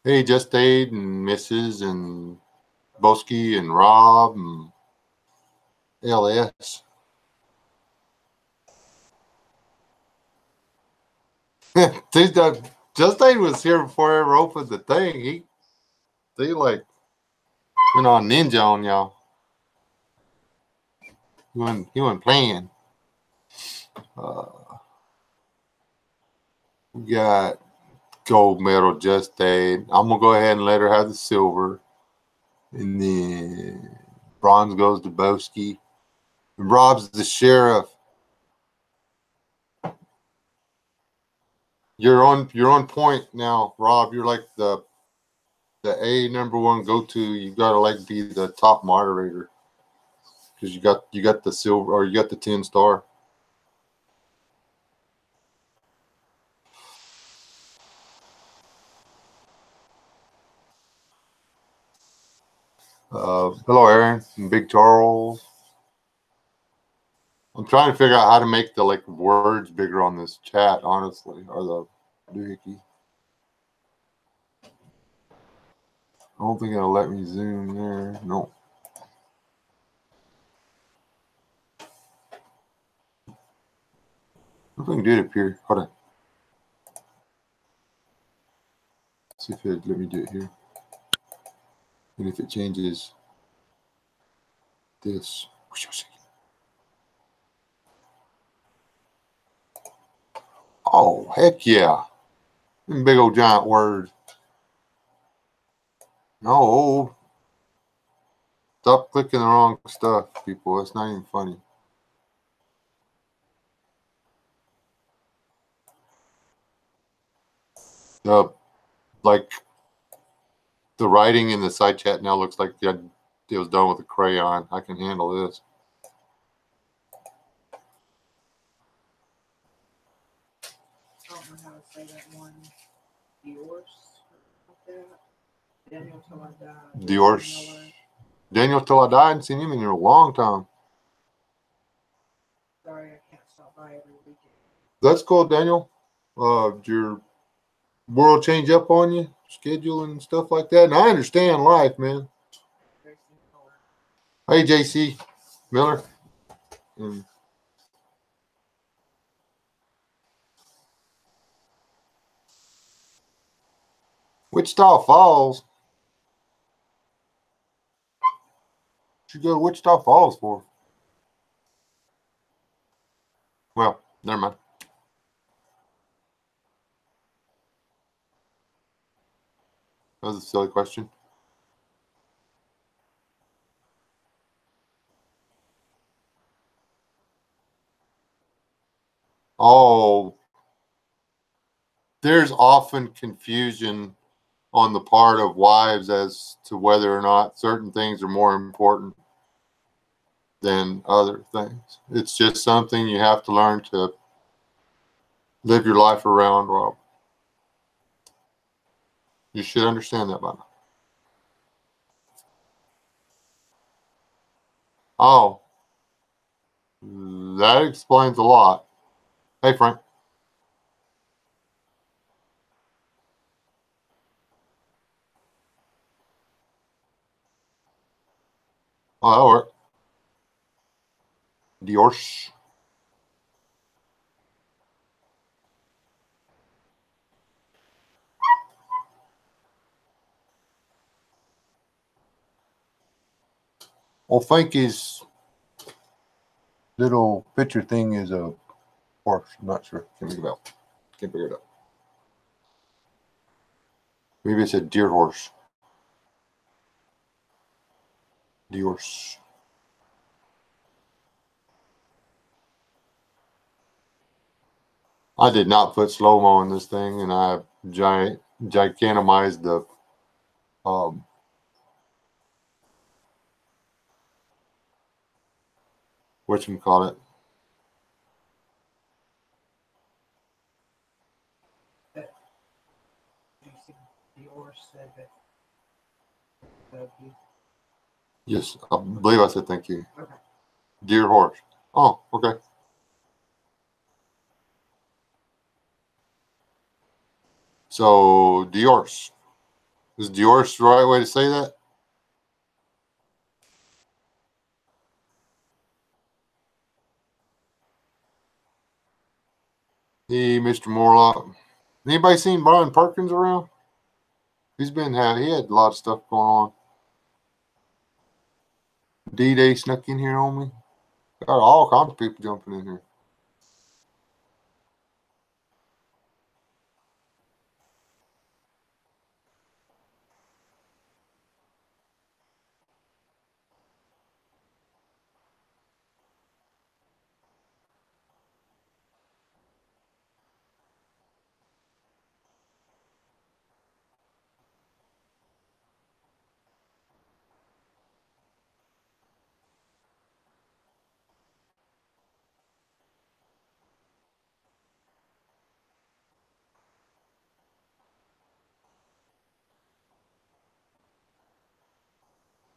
Hey, Just Aid and Mrs. and Boski and Rob and LS. Just Aid was here before I ever opened the thing. He like went on ninja on y'all. He wasn't playing. We got gold medal Just Aid. I'm gonna go ahead and let her have the silver. And then bronze goes to Boski. And Rob's the sheriff. You're on point now, Rob. You're like the A number one go to. You gotta like be the top moderator because you got the silver or you got the 10-star. Hello, Aaron and Big Charles. I'm trying to figure out how to make the like words bigger on this chat, honestly, or the doohickey. I don't think it'll let me zoom there. No. Nothing did appear. Hold on. See if it let me do it here. And if it changes this. Oh, heck yeah. Them big old giant words. No. Stop clicking the wrong stuff, people. It's not even funny. Like the writing in the side chat now looks like it was done with a crayon. I can handle this. I don't know how to say that one. Diorce, like that. Daniel till I die. Diorce. Daniel till I die. I haven't seen him in a long time. Sorry, I can't stop by every weekend. That's cool, Daniel. Did your world change up on you? Schedule and stuff like that? And I understand life, man. Hey, JC Miller. Wichita Falls. What you go to Wichita Falls for? Well, never mind. That was a silly question. Oh, there's often confusion on the part of wives as to whether or not certain things are more important than other things. It's just something you have to learn to live your life around, Rob. You should understand that by now. Oh, that explains a lot. Hey, Frank. Oh, that'll work. Diorce. Well, think his little picture thing is a horse. I'm not sure. Can't figure it out. Maybe it's a deer horse. Diorce. I did not put slow-mo in this thing, and I gigantomized the whatchamacallit. Yes, I believe I said thank you. Okay. Deer horse. Oh, okay. So Dior's. Is Dior's the right way to say that? Hey, Mr. Morlock. Anybody seen Brian Perkins around? He had a lot of stuff going on. D-Day snuck in here on me. Got all kinds of people jumping in here.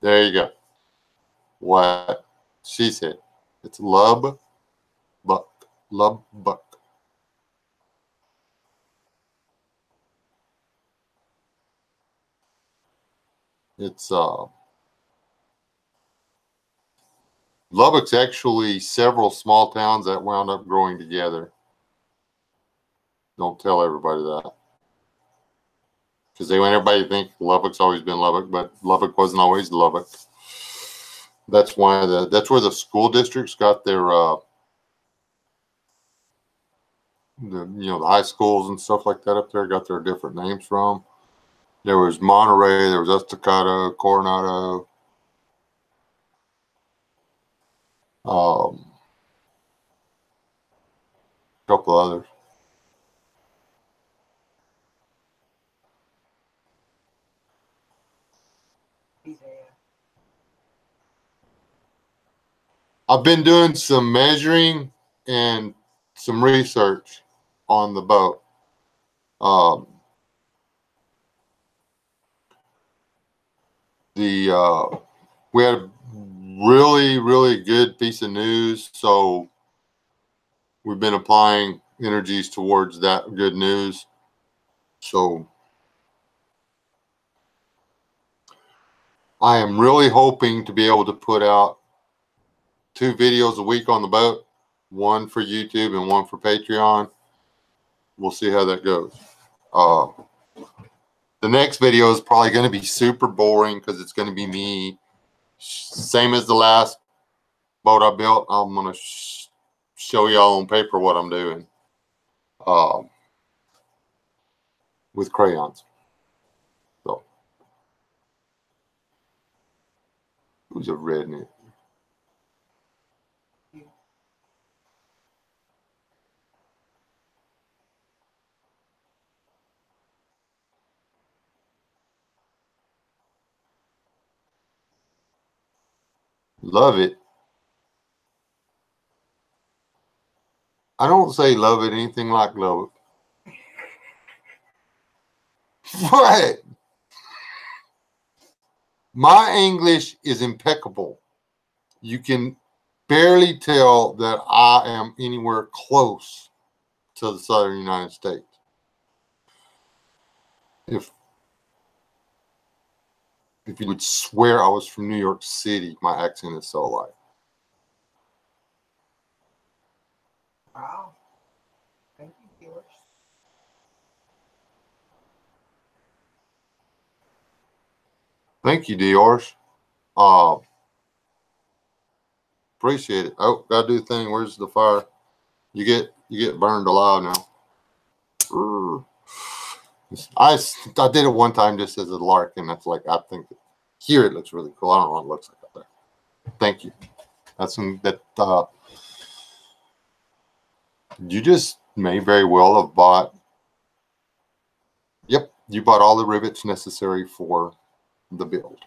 There you go. What she said. It's Lub Buck. Lub Buck. It's Lubbock's actually several small towns that wound up growing together. Don't tell everybody that. Because they want everybody to think Lubbock's always been Lubbock, but Lubbock wasn't always Lubbock. That's why that's where the school districts got their the high schools and stuff like that up there got their different names from. There was Monterey, there was Estacado, Coronado, a couple others. I've been doing some measuring and some research on the boat. We had a really good piece of news, so we've been applying energies towards that good news. So I am really hoping to be able to put out 2 videos a week on the boat, one for YouTube and one for Patreon. We'll see how that goes. The next video is probably going to be super boring because it's going to be me. Same as the last boat I built. I'm going to show y'all on paper what I'm doing with crayons. So, who's a redneck? Love it. I don't say love it anything like love it. What? My English is impeccable. You can barely tell that I am anywhere close to the southern United States. If you would swear I was from New York City, my accent is so light. Wow. Thank you, viewers. Thank you, Dior's. Appreciate it. Oh, gotta do the thing. Where's the fire? You get burned alive now. I did it one time just as a lark, and that's like I think here it looks really cool. I don't know what it looks like up there. Thank you. You just may very well have bought. Yep, you bought all the rivets necessary for the build.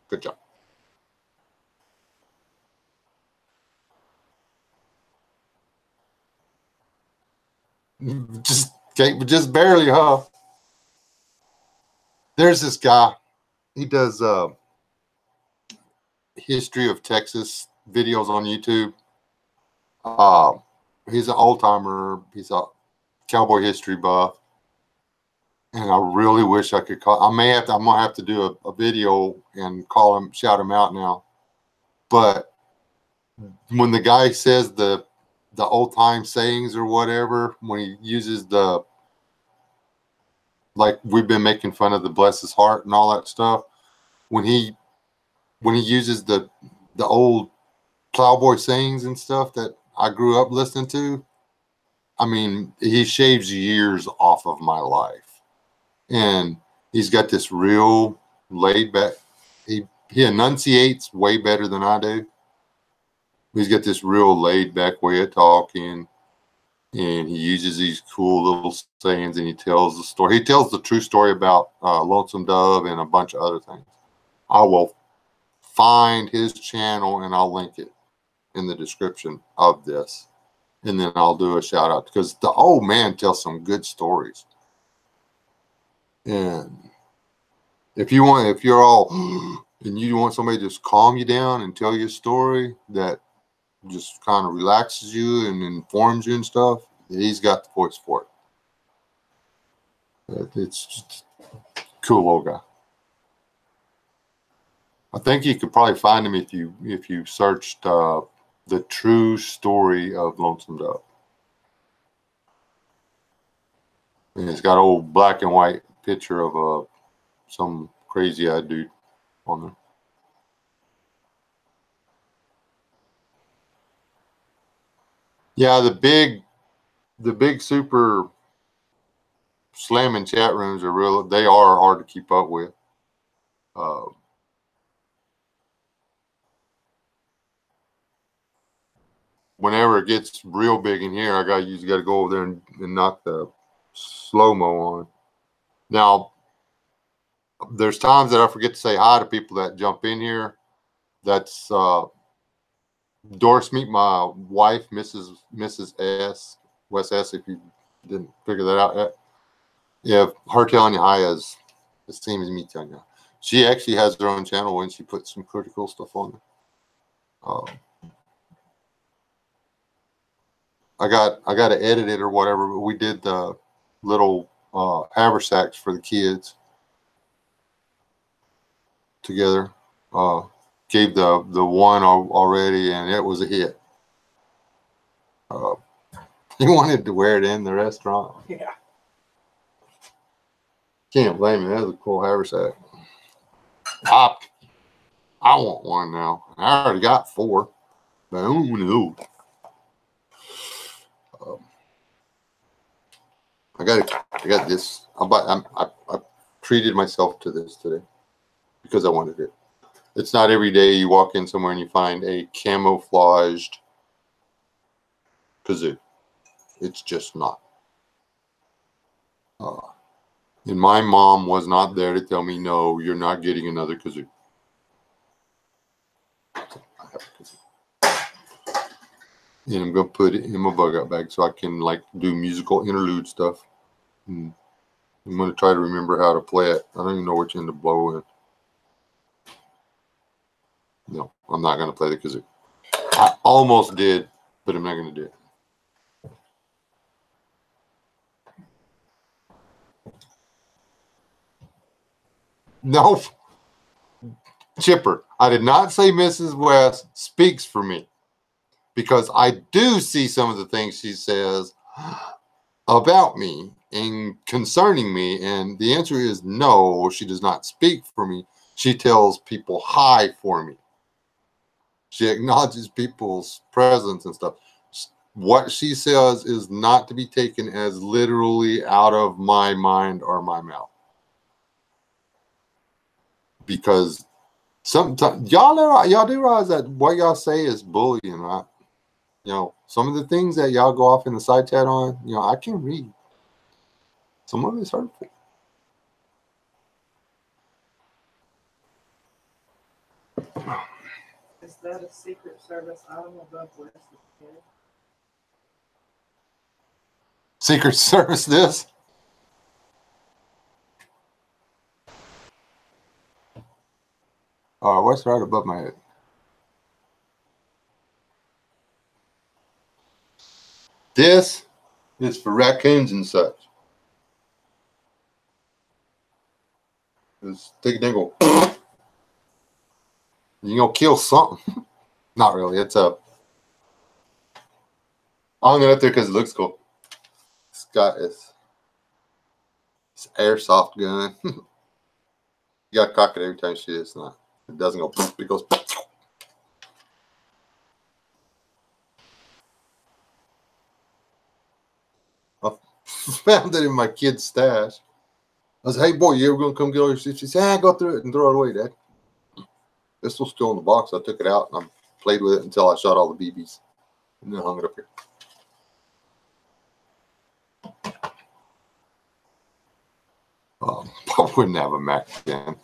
Good job. Just barely, huh? There's this guy. He does history of Texas videos on YouTube. He's an old timer. He's a cowboy history buff, and I really wish I could call. I'm gonna have to do a video and call him, shout him out now. But when the guy says the old time sayings or whatever, when he uses the, like we've been making fun of the bless his heart and all that stuff, when he uses the old plowboy sayings and stuff that I grew up listening to, I mean, he shaves years off of my life. And he's got this real laid back, he enunciates way better than I do. He's got this real laid back way of talking, and he uses these cool little sayings, and he tells the story. He tells the true story about Lonesome Dove and a bunch of other things. I will find his channel and I'll link it in the description of this. And then I'll do a shout out, because the old man tells some good stories. And if you're all, and you want somebody to just calm you down and tell you a story that just kind of relaxes you and informs you and stuff, he's got the voice for it. It's just a cool old guy. I think you could probably find him if you searched the true story of Lonesome Dove. And it's got an old black and white picture of some crazy-eyed dude on there. Yeah, the big super slamming chat rooms they are hard to keep up with. Whenever it gets real big in here, I usually got to go over there and knock the slow-mo on. Now, there's times that I forget to say hi to people that jump in here. That's Doris, meet my wife, Mrs. S. Wes S. If you didn't figure that out yet. Yeah, her telling you hi is the same as me telling you. She actually has her own channel and she puts some pretty cool stuff on there. I got to edit it or whatever, but we did the little haversacks for the kids together. Gave the one already, and it was a hit. He wanted to wear it in the restaurant. Yeah. Can't blame me. That was a cool haversack. I want one now. I already got 4, but I don't know. I got this. I treated myself to this today because I wanted it. It's not every day you walk in somewhere and you find a camouflaged kazoo. It's just not. And my mom was not there to tell me, no, you're not getting another kazoo. I have a kazoo. And I'm going to put it in my bug out bag so I can like do musical interlude stuff. And I'm going to try to remember how to play it. I don't even know which end to blow in. No, I'm not going to play the kazoo. I almost did, but I'm not going to do it. No, Chipper, I did not say Mrs. West speaks for me, because I do see some of the things she says about me and concerning me, and the answer is no, she does not speak for me. She tells people hi for me. She acknowledges people's presence and stuff. What she says is not to be taken as literally out of my mind or my mouth. Because sometimes y'all do realize that what y'all say is bullying, right? You know, some of the things that y'all go off in the side chat on, you know, I can read. Some of it's hurtful. Is that a Secret Service item above West's head? Secret Service this? What's right above my head? This is for raccoons and such. Just take a dingle. You gonna kill something? Not really. It's a. I hung it up there because it looks cool. It's got it's airsoft gun. You gotta cock it every time you shoot it. It's not. It doesn't go. It goes. I found it in my kid's stash. I said, "Hey boy, you ever gonna come get all your shit?" She said, "Go through it and throw it away, Dad." This was still in the box. I took it out and I played with it until I shot all the BBs, and then hung it up here. I wouldn't have a Mac 10.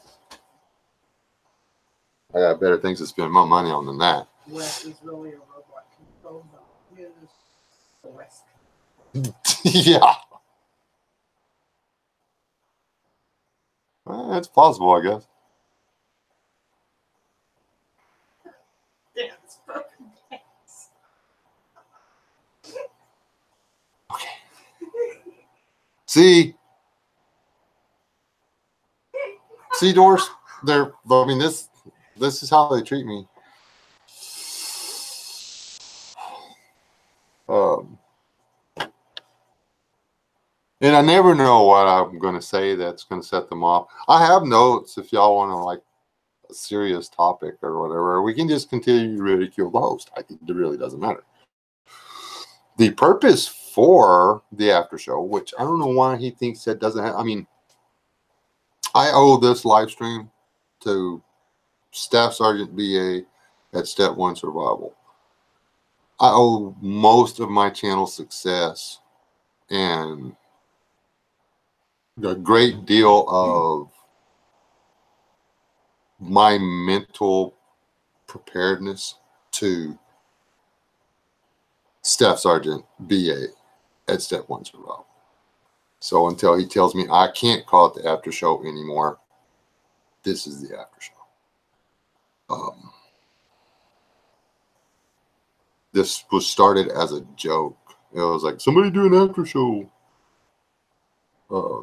I got better things to spend my money on than that. Wes is really a robot controlled by the West. Yeah. Well, it's possible, I guess. Yeah, it's broken things. Okay. See, Doris, they're. I mean, this is how they treat me. And I never know what I'm going to say that's going to set them off. I have notes if y'all want to like a serious topic or whatever. We can just continue to ridicule the host. It really doesn't matter. The purpose for the after show, which I don't know why he thinks that doesn't have. I mean, I owe this live stream to Staff Sergeant BA at Step 1 Survival. I owe most of my channel success and a great deal of my mental preparedness to Staff Sergeant BA at Step 1 Survival. So until he tells me I can't call it the after show anymore, this is the after show. This was started as a joke. It was like, somebody do an after show.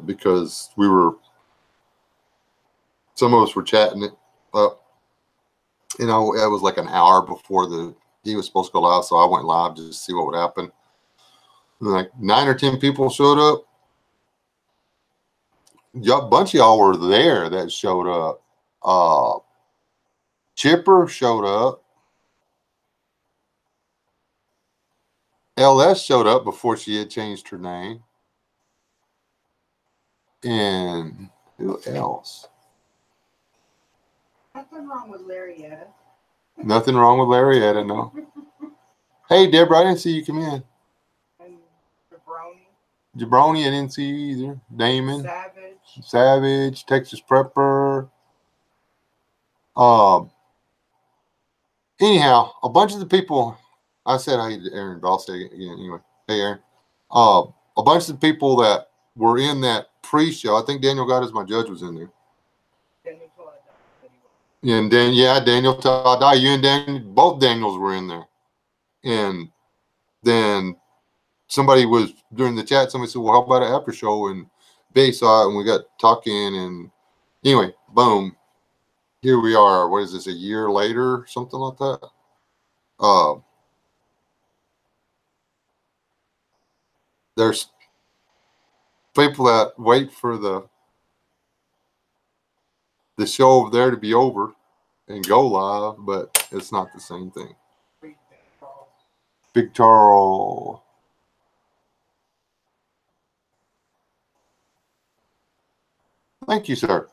Because some of us were chatting it up. You know, it was like an hour before he was supposed to go live, so I went live just to see what would happen. And like 9 or 10 people showed up. A bunch of y'all were there that showed up. Chipper showed up. LS showed up before she had changed her name. And who else? Nothing wrong with Larryetta. Nothing wrong with Larryetta, no. Hey, Deborah, I didn't see you come in. And Jabroni. Jabroni, I didn't see you either. Damon. Savage. Texas Prepper. Anyhow, a bunch of the people, I said hi to Aaron, but I'll say it again anyway. Hey, Aaron. A bunch of the people that were in that pre-show, I think Daniel God as my judge was in there. And then, Daniel Tadai, you and Daniel, both Daniels were in there. And then somebody was, during the chat, somebody said, well, how about an after show? And they saw it, and we got talking, and anyway, boom. Here we are. What is this, a year later? Something like that. There's people that wait for the show over there to be over and go live, but it's not the same thing. Big Charles. Thank you, sir.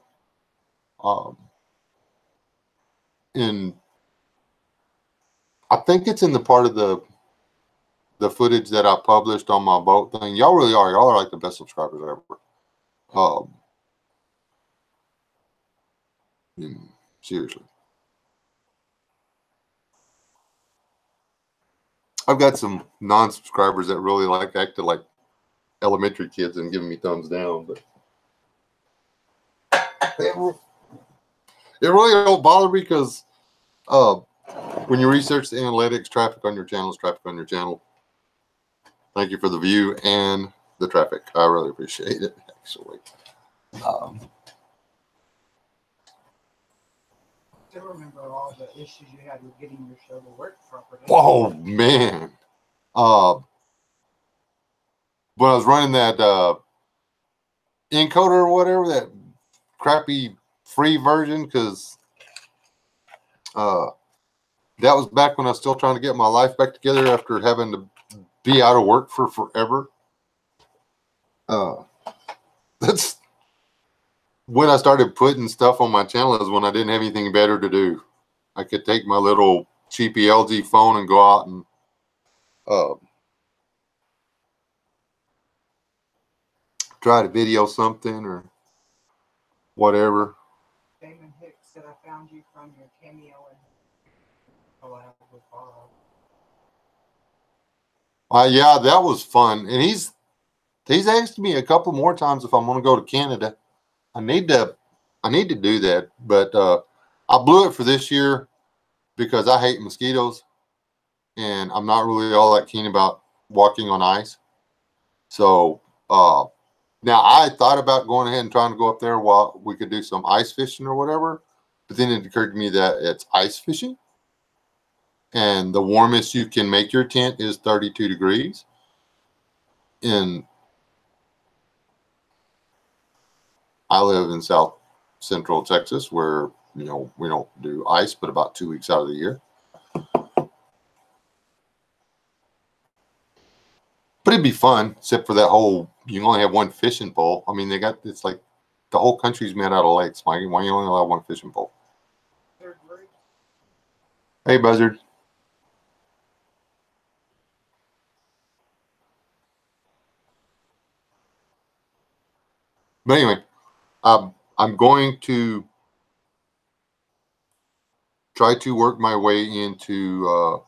And I think it's in the part of the footage that I published on my boat thing. Y'all really are. Y'all are like the best subscribers ever. Seriously. I've got some non-subscribers that really like acting like elementary kids and giving me thumbs down, but it really don't bother me because when you research the analytics, traffic on your channel is traffic on your channel. Thank you for the view and the traffic. I really appreciate it, actually. I still remember all the issues you had with getting your show to work properly. Oh, man. When I was running that encoder or whatever, that crappy free version, because that was back when I was still trying to get my life back together after having to be out of work for forever. That's when I started putting stuff on my channel, is when I didn't have anything better to do. I could take my little cheapy LG phone and go out and try to video something or whatever. Damon Hicks said I found you from your cameo and collab with Bob. Yeah, that was fun. And he's asked me a couple more times if I'm going to go to Canada. I need to do that, but I blew it for this year because I hate mosquitoes, and I'm not really all that keen about walking on ice. So now I thought about going ahead and trying to go up there while we could do some ice fishing or whatever, but then it occurred to me that it's ice fishing, and the warmest you can make your tent is 32 degrees. And I live in South Central Texas, where we don't do ice but about 2 weeks out of the year. But it'd be fun, except for that whole, you only have one fishing pole. I mean, it's like the whole country's made out of lakes. Why you only allow one fishing pole? Hey, Buzzard. But anyway, I'm going to try to work my way into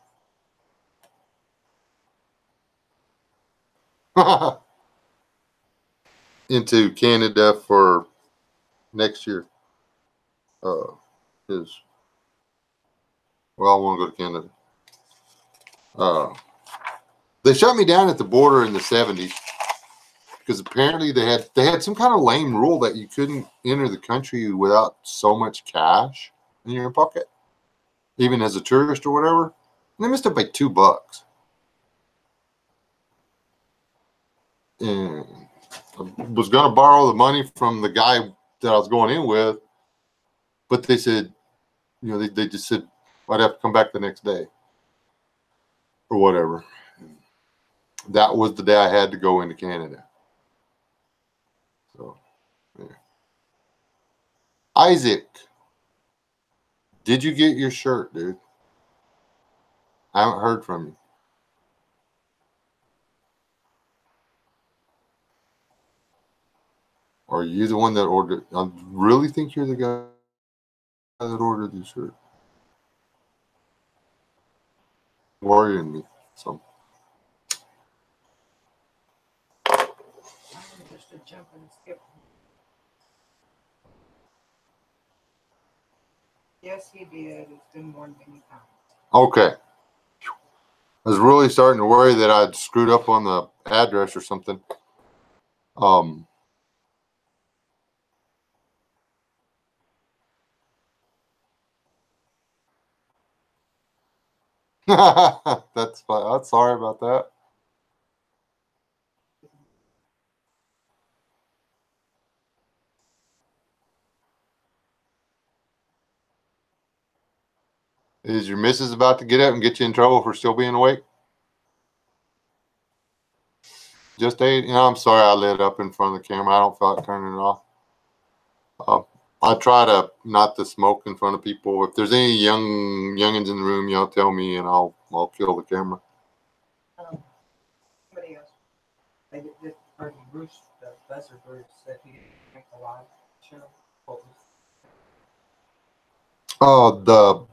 into Canada for next year. Is well, I want to go to Canada. They shut me down at the border in the 70s because apparently they had some kind of lame rule that you couldn't enter the country without so much cash in your pocket, even as a tourist or whatever. And they missed it by $2. And I was going to borrow the money from the guy that I was going in with, but they said, they just said I'd have to come back the next day or whatever. That was the day I had to go into Canada. So, yeah. Isaac, did you get your shirt, dude? I haven't heard from you. Are you the one that ordered? I really think you're the guy that ordered the shirt. Worrying me. So. Just to jump and skip. Yes, he did. It's been more than many times. Okay. I was really starting to worry that I'd screwed up on the address or something. That's fine. I'm sorry about that. Is your missus about to get up and get you in trouble for still being awake? Just ate. I'm sorry I lit up in front of the camera. I don't feel like turning it off. I try to not to smoke in front of people. If there's any youngins in the room, tell me and I'll kill the camera. Somebody else. They did Bruce, the Professor Bruce, said he didn't make a live show. Oh,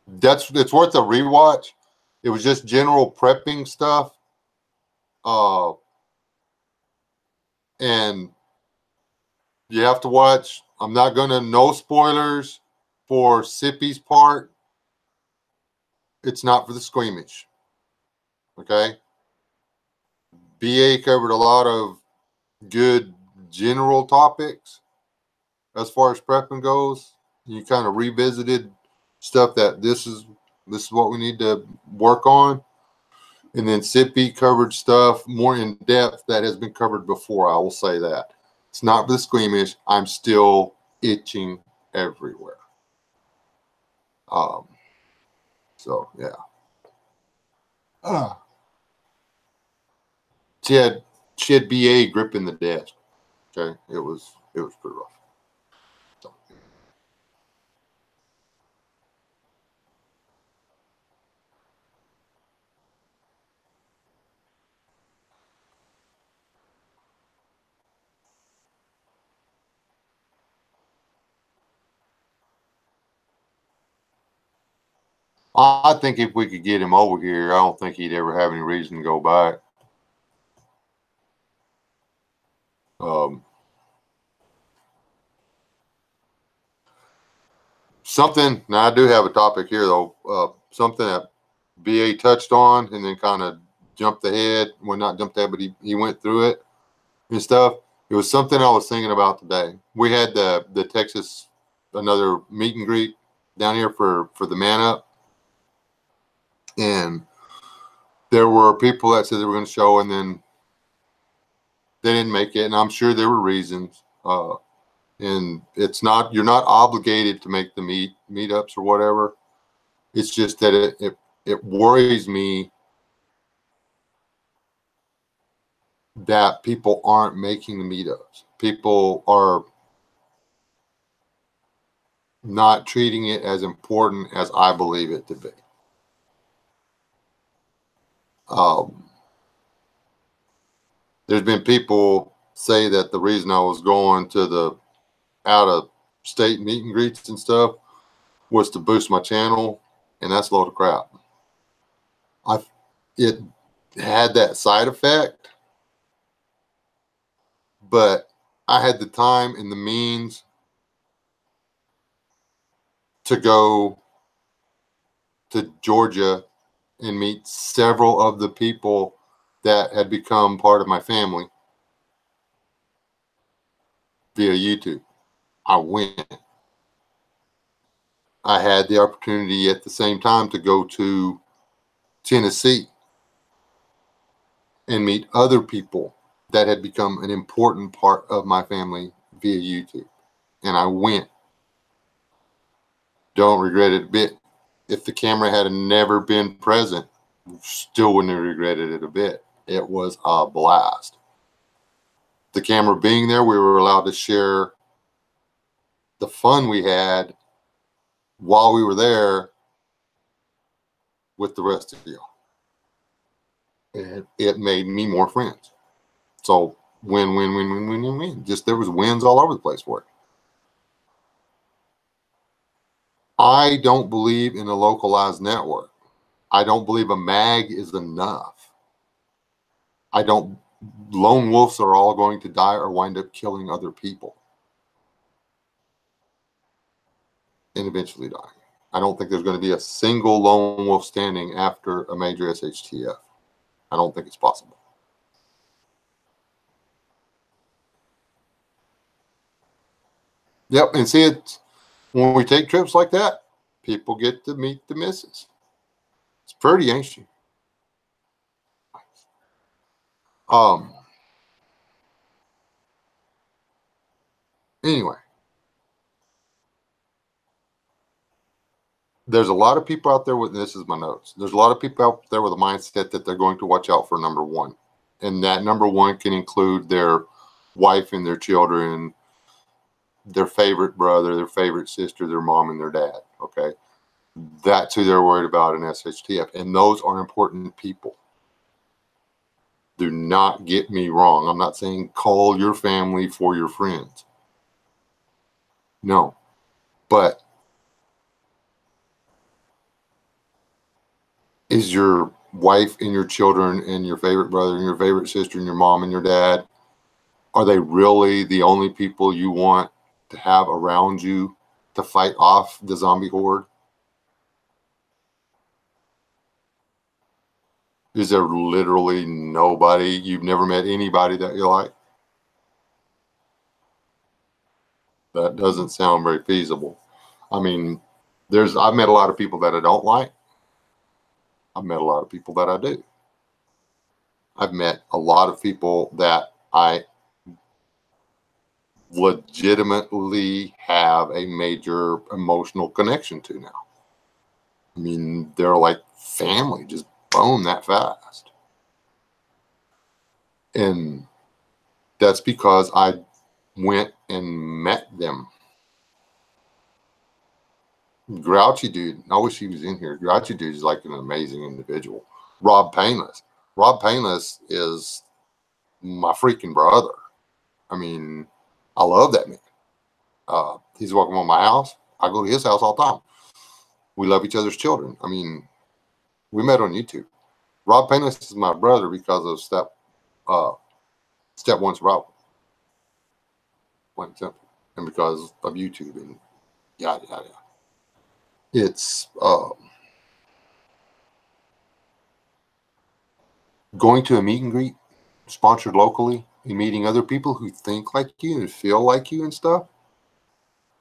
it's worth a rewatch. It was just general prepping stuff. And you have to watch. I'm not gonna, no spoilers for Sippy's part. It's not for the squeamish. Okay. BA covered a lot of good general topics as far as prepping goes. You kind of revisited stuff that this is what we need to work on. And then Sippy covered stuff more in depth that has been covered before. I will say that. It's not the squeamish. I'm still itching everywhere. So yeah. She had BA gripping the desk. Okay. It was pretty rough. So. I think if we could get him over here, I don't think he'd ever have any reason to go back. Something, now I do have a topic here though, something that BA touched on and then kind of jumped ahead. Well, not jumped ahead, but he went through it and stuff. It was something I was thinking about today. We had the Texas, another meet and greet down here for the Man Up. And there were people that said they were going to show and then they didn't make it. And I'm sure there were reasons. And it's not, you're not obligated to make the meetups or whatever. It's just that it worries me that people aren't making the meetups. People are not treating it as important as I believe it to be. There's been people say that the reason I was going to the out of state meet and greets and stuff was to boost my channel, and that's a load of crap. It had that side effect, but I had the time and the means to go to Georgia and meet several of the people that had become part of my family via YouTube. I went. I had the opportunity at the same time to go to Tennessee and meet other people that had become an important part of my family via YouTube. And I went. Don't regret it a bit. If the camera had never been present, still wouldn't have regretted it a bit. It was a blast. The camera being there, we were allowed to share the fun we had while we were there with the rest of y'all. And it made me more friends. So win, win, win, win, win, win, win. Just there was wins all over the place for it. I don't believe in a localized network. I don't believe a mag is enough. Lone wolves are all going to die or wind up killing other people and eventually die. I don't think there's going to be a single lone wolf standing after a major SHTF. I don't think it's possible. Yep, and see it when we take trips like that, people get to meet the missus. It's pretty, ain't she? Anyway, there's a lot of people out there with, this is my notes. There's a lot of people out there with a mindset that they're going to watch out for number one. And that number one can include their wife and their children, their favorite brother, their favorite sister, their mom and their dad. Okay. That's who they're worried about in SHTF. And those are important people. Do not get me wrong. I'm not saying call your family for your friends. No. But is your wife and your children and your favorite brother and your favorite sister and your mom and your dad, are they really the only people you want to have around you to fight off the zombie horde? Is there literally nobody? You've never met anybody that you like? That doesn't sound very feasible. I mean, I've met a lot of people that I don't like. I've met a lot of people that I do. I've met a lot of people that I legitimately have a major emotional connection to now. I mean, they're like family, just boom, that fast. And that's because I went and met them. Grouchy dude, I wish he was in here. Grouchy dude is like an amazing individual. Rob Painless. Rob Painless is my freaking brother. I mean, I love that man. He's welcome on my house. I go to his house all the time. We love each other's children. I mean, we met on YouTube. Rob Painless is my brother because of step one survival. Plain and simple. And because of YouTube and yada, yada, yada. It's going to a meet and greet sponsored locally and meeting other people who think like you and feel like you and stuff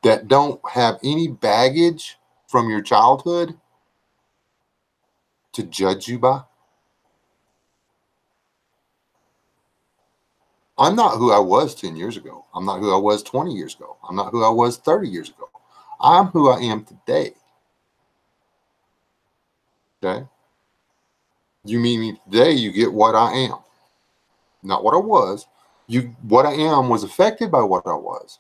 that don't have any baggage from your childhood to judge you by. I'm not who I was 10 years ago. I'm not who I was 20 years ago. I'm not who I was 30 years ago. I'm who I am today. Okay? You meet me today, you get what I am. Not what I was. What I am was affected by what I was.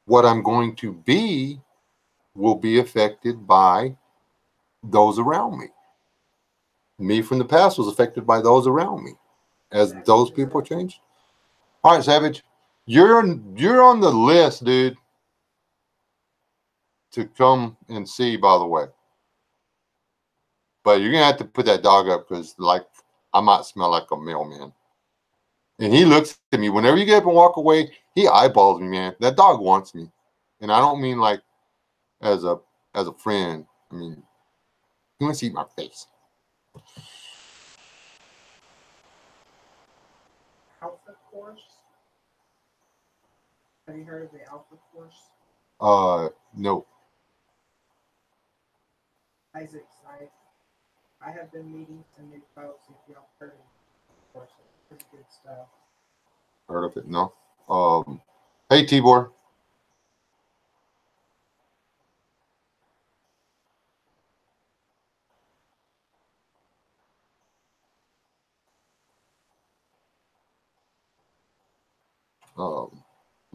What I'm going to be will be affected by those around me. Me from the past was affected by those around me. As those people changed. All right, Savage, you're on the list, dude, to come and see, by the way. But you're gonna have to put that dog up because, like, I might smell like a mailman. And he looks at me whenever you get up and walk away. He eyeballs me, man. That dog wants me, and I don't mean like as a friend. I mean, he wants to eat my face. Alpha Course. Have you heard of the Alpha Course? No. Isaac site. I have been meeting some new folks. If y'all heard of the course, it's pretty good stuff. Heard of it? No. Hey, Tibor.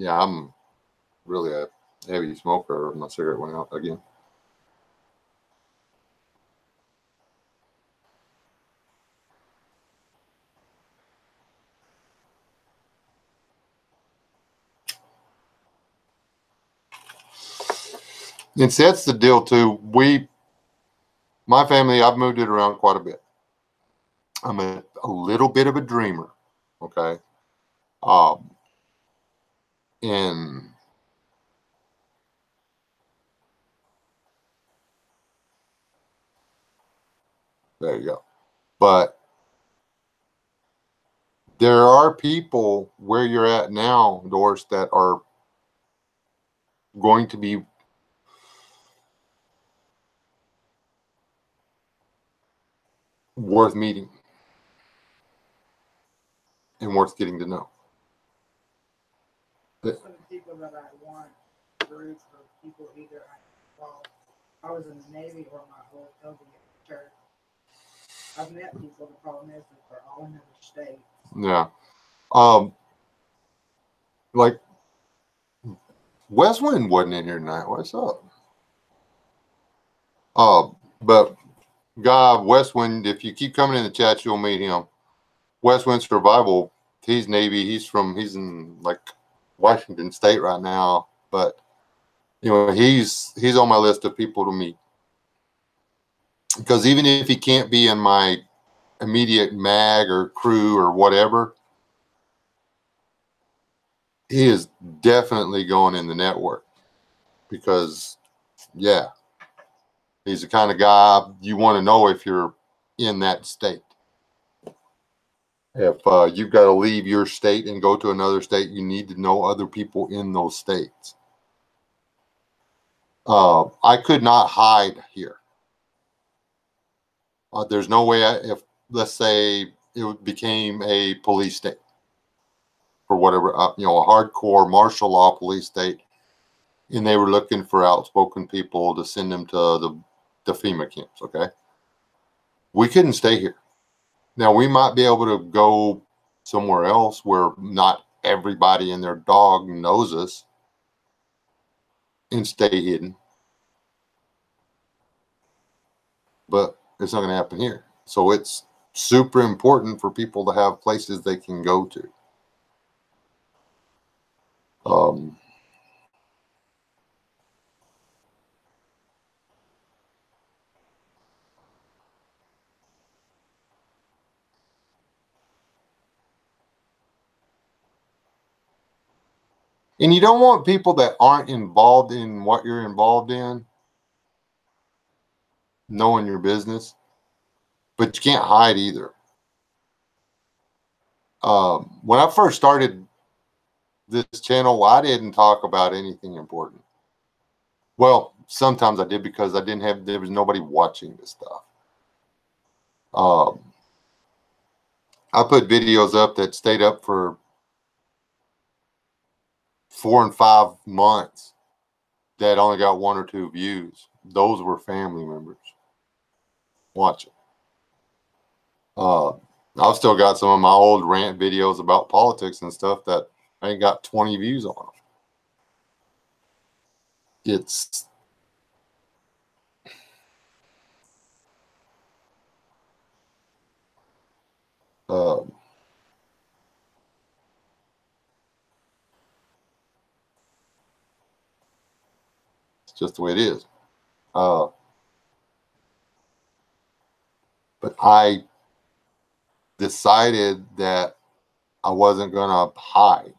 Yeah, I'm really a heavy smoker. My cigarette went out again. And so that's the deal too. My family, I've moved it around quite a bit. I'm a little bit of a dreamer. Okay. And there you go. But there are people where you're at now, Doris, that are going to be worth meeting and worth getting to know. Some of the people that I want group of people either I was in the Navy or my old LDS church. I've met people. The problem is that they're all in other states. Yeah. Like Westwind wasn't in here tonight. What's up? But guy Westwind, if you keep coming in the chat, you'll meet him. Westwind Survival. He's Navy. He's in like Washington State right now, but you know he's on my list of people to meet because even if he can't be in my immediate mag or crew or whatever, he is definitely going in the network because yeah, he's the kind of guy you want to know if you're in that state. If you've got to leave your state and go to another state, you need to know other people in those states. I could not hide here. There's no way if, let's say, it became a police state for whatever, a hardcore martial law police state, and they were looking for outspoken people to send them to the FEMA camps, okay? We couldn't stay here. Now, we might be able to go somewhere else where not everybody and their dog knows us and stay hidden. But it's not going to happen here. So it's super important for people to have places they can go to. And you don't want people that aren't involved in what you're involved in knowing your business, but you can't hide either. When I first started this channel, I didn't talk about anything important. Well, sometimes I did because there was nobody watching this stuff. I put videos up that stayed up for 4 and 5 months that only got 1 or 2 views. Those were family members watching. I've still got some of my old rant videos about politics and stuff that I ain't got 20 views on them. It's just the way it is. But I decided that I wasn't going to hide.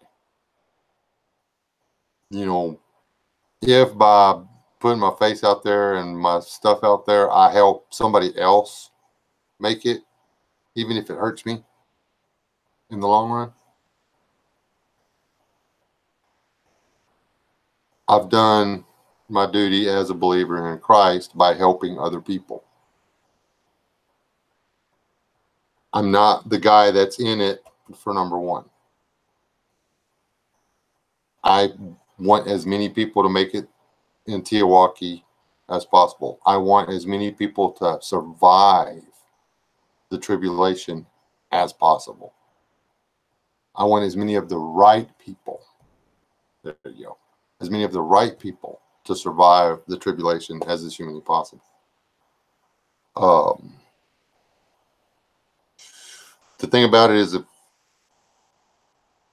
If by putting my face out there and my stuff out there, I help somebody else make it, even if it hurts me in the long run, I've done my duty as a believer in Christ by helping other people. I'm not the guy that's in it for number one. I want as many people to make it in Teotihuacan as possible. I want as many people to survive the tribulation as possible. I want as many of the right people, there you go, as many of the right people to survive the tribulation as is humanly possible. The thing about it is,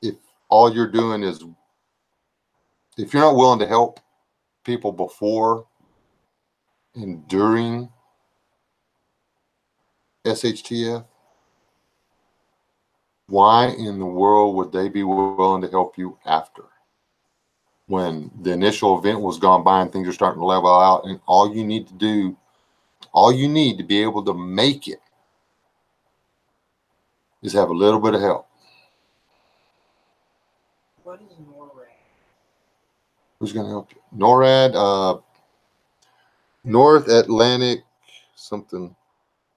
if all you're doing is, if you're not willing to help people before and during SHTF, why in the world would they be willing to help you after? When the initial event was gone by and things are starting to level out, and all you need to be able to make it is have a little bit of help. What is NORAD? Who's going to help you? NORAD, North Atlantic something.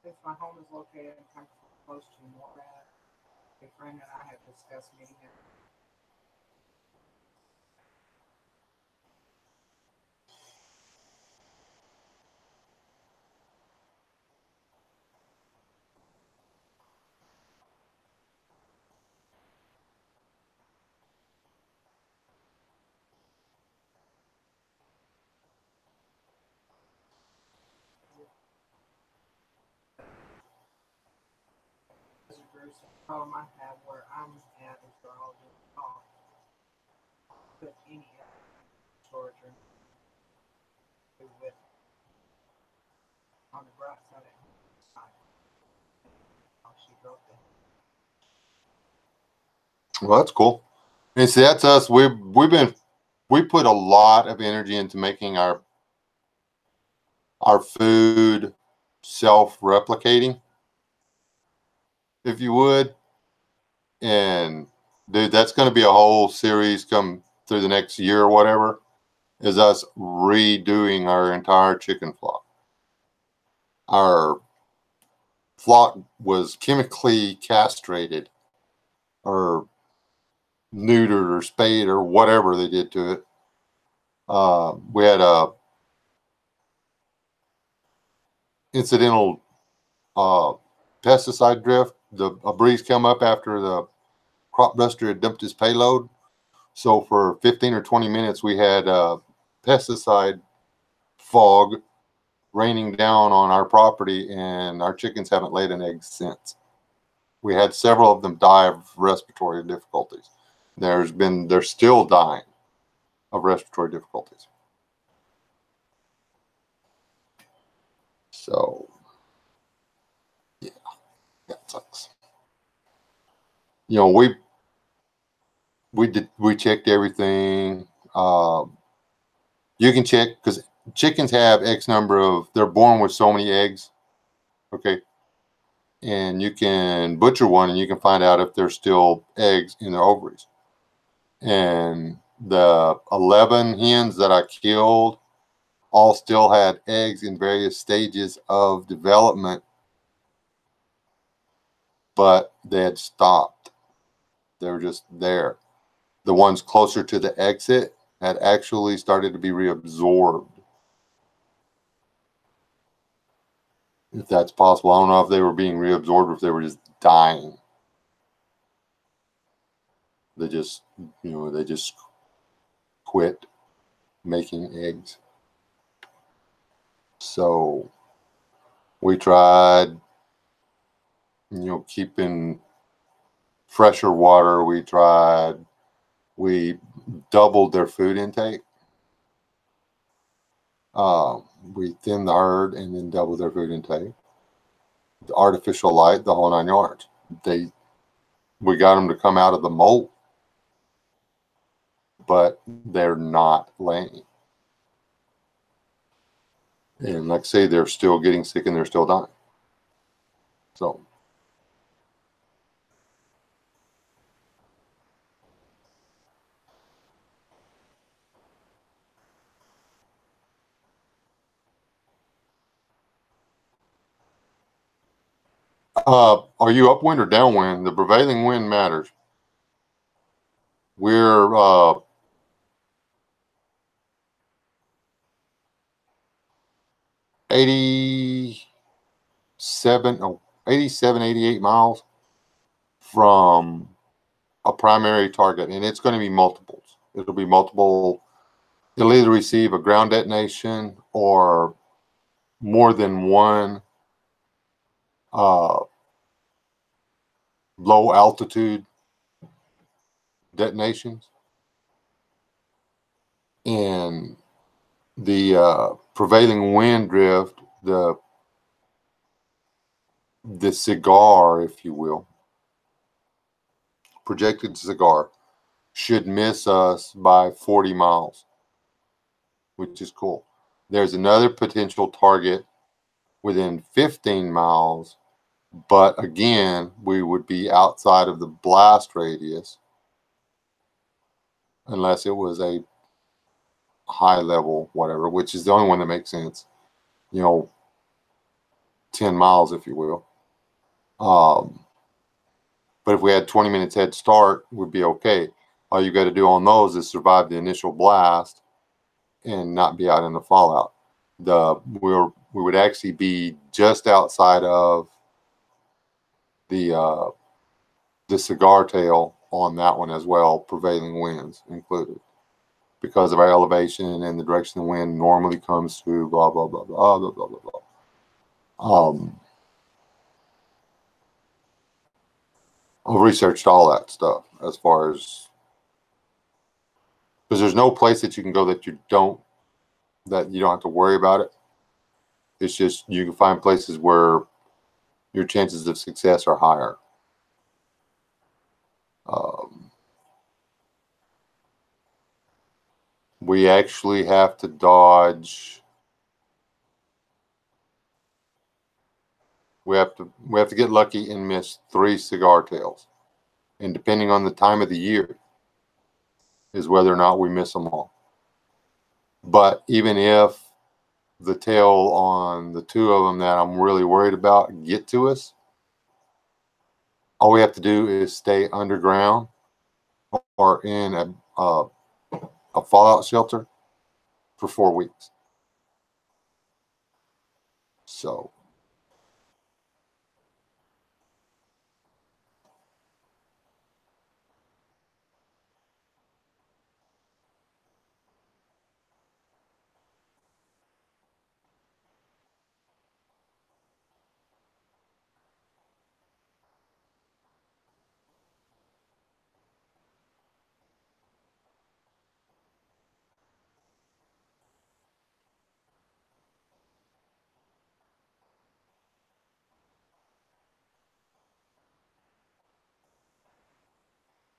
If my home is located in country close to NORAD, a friend and I have discussed meeting it. Problem I have where I'm at is they're all just off. Put any storage or with on the right side of she broke it. Well, that's cool. And see, that's us. We put a lot of energy into making our food self-replicating. if you would. And dude, that's going to be a whole series come through the next year or whatever, is us redoing our entire chicken flock. Our flock was chemically castrated or neutered or spayed or whatever they did to it. We had a incidental pesticide drift. A breeze come up after the crop duster had dumped his payload. So for 15 or 20 minutes, we had pesticide fog raining down on our property, and our chickens haven't laid an egg since. We had several of them die of respiratory difficulties. They're still dying of respiratory difficulties. So, yeah, that sucks. You know, we checked everything. You can check because chickens have X number of. They're born with so many eggs. Okay, and you can butcher one and you can find out if there's still eggs in their ovaries. And the 11 hens that I killed all still had eggs in various stages of development, but they had stopped. They were just there. The ones closer to the exit had actually started to be reabsorbed. If that's possible. I don't know if they were being reabsorbed or if they were just dying. They just quit making eggs. So we tried, keeping fresher water. We doubled their food intake. We thinned the herd and then doubled their food intake. The artificial light, the whole 9 yards. We got them to come out of the molt, but they're not laying. And like I say, they're still getting sick and they're still dying. So are you upwind or downwind? The prevailing wind matters. We're 88 miles from a primary target, and it's going to be multiples. It'll be multiple. It'll either receive a ground detonation or more than one low altitude detonations. And the prevailing wind drift, the cigar, if you will, projected cigar, should miss us by 40 miles, which is cool. There's another potential target within 15 miles, but again, we would be outside of the blast radius unless it was a high level, whatever, which is the only one that makes sense, 10 miles, if you will. But if we had 20 minutes head start, we'd be okay. All you got to do on those is survive the initial blast and not be out in the fallout. We would actually be just outside of the cigar tail on that one as well, prevailing winds included, because of our elevation and the direction the wind normally comes through, blah, blah, blah, blah, blah, blah, blah, blah. I've researched all that stuff as far as, because there's no place that you can go that you don't have to worry about it. It's just you can find places where your chances of success are higher. We actually have to dodge. We have to get lucky and miss 3 cigar tails. And depending on the time of the year is whether or not we miss them all. But even if the tail on the 2 of them that I'm really worried about get to us, all we have to do is stay underground or in a fallout shelter for 4 weeks. So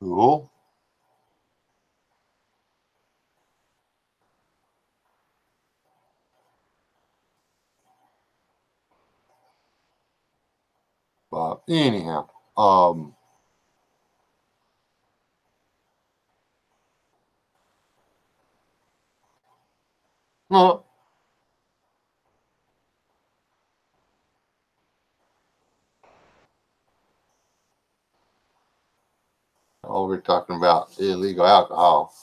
cool. But anyhow, well, all we're talking about illegal alcohol.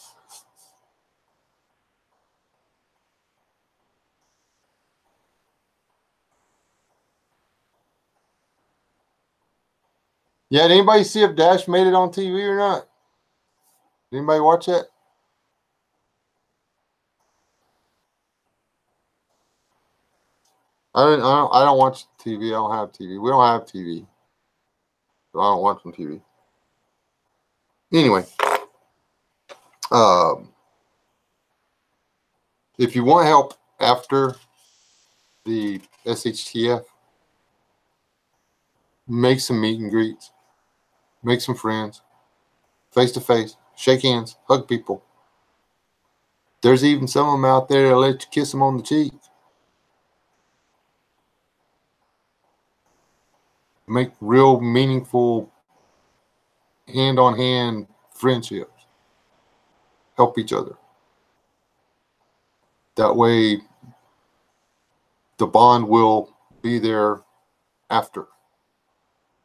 Yeah, did anybody see if Dash made it on TV or not? Did anybody watch that? I don't watch TV. I don't have TV. We don't have TV. So I don't watch on TV. Anyway, if you want help after the SHTF, make some meet and greets, make some friends, face to face, shake hands, hug people. There's even some of them out there that let you kiss them on the cheek. Make real meaningful hand-on-hand friendships. Help each other. That way, the bond will be there after,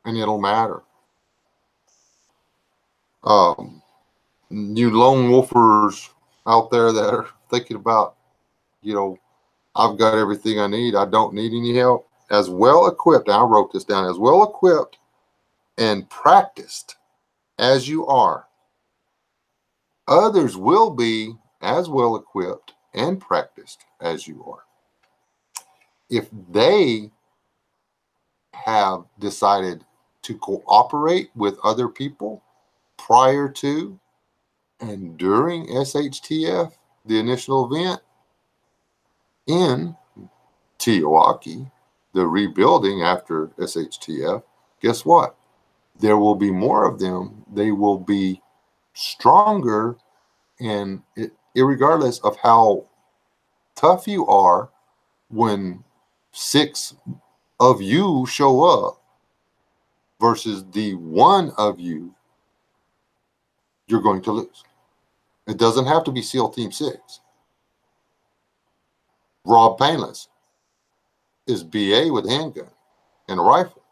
and it'll matter. You lone wolfers out there that are thinking about, I've got everything I need. I don't need any help. As well equipped, I wrote this down, as well equipped and practiced as you are, others will be as well equipped and practiced as you are. If they have decided to cooperate with other people prior to and during SHTF, the initial event in Teotihuacan, the rebuilding after SHTF, guess what? There will be more of them. They will be stronger, and irregardless of how tough you are, when 6 of you show up versus the 1 of you, you're going to lose. It doesn't have to be SEAL Team 6. Rob Painless is BA with a handgun and a rifle.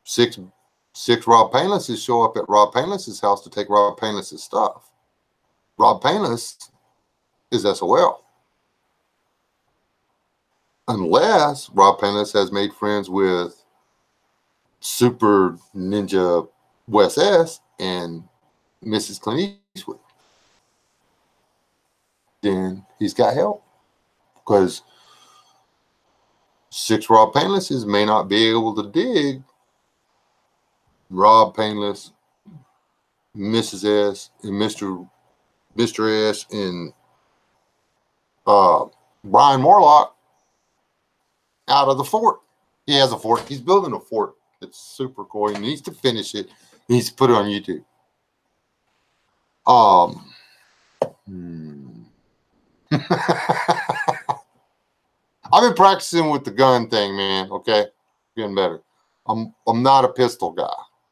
Six Rob Painlesses show up at Rob Painless's house to take Rob Painless's stuff. Rob Painless is SOL. Unless Rob Painless has made friends with Super Ninja Wes S and Mrs. Clint Eastwood, then he's got help. Because 6 Rob Painlesses may not be able to dig Rob Painless, Mrs. S, and Mr. S, and Brian Morlock out of the fort. He has a fort. He's building a fort. It's super cool. He needs to finish it. He needs to put it on YouTube. I've been practicing with the gun thing, man. Okay. getting better. I'm not a pistol guy.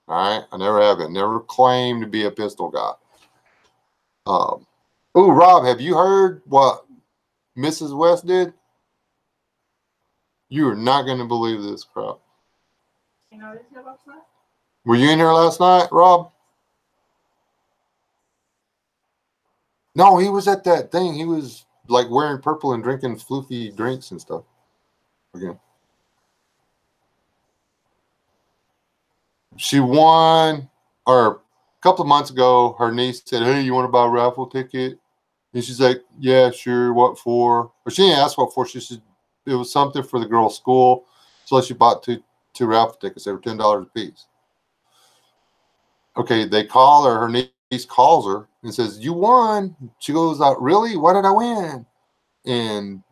All right, I never have been. Never claimed to be a pistol guy. Oh, Rob, have you heard what Mrs. West did? You are not going to believe this crap. You know, this here last night? Were you in here last night, Rob? No, he was at that thing. He was like wearing purple and drinking floofy drinks and stuff. Again. She won, or a couple of months ago, her niece said, hey, you want to buy a raffle ticket? And she's like, yeah, sure. What for? Or she didn't ask what for. She said it was something for the girl's school. So she bought two raffle tickets. They were $10 a piece. Okay, they call her. Her niece calls her and says, you won. She goes, really? What did I win? And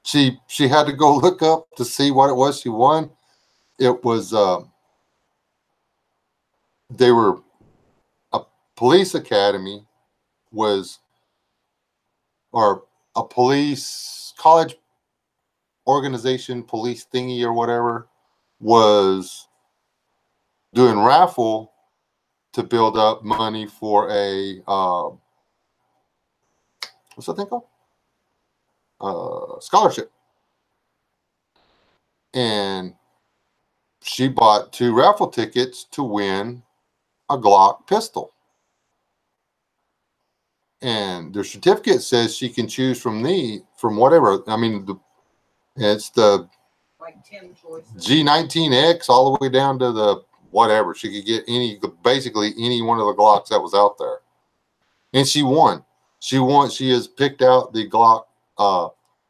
she had to go look up to see what it was she won. It was they were a police academy was, or a police college organization, police thingy or whatever, was doing raffle to build up money for a what's that thing called? Scholarship. And she bought 2 raffle tickets to win a Glock pistol. And their certificate says she can choose from whatever. I mean, it's the Like 10 choices. G19X all the way down to the whatever. She could get basically any one of the Glocks that was out there. And she won. She has picked out the Glock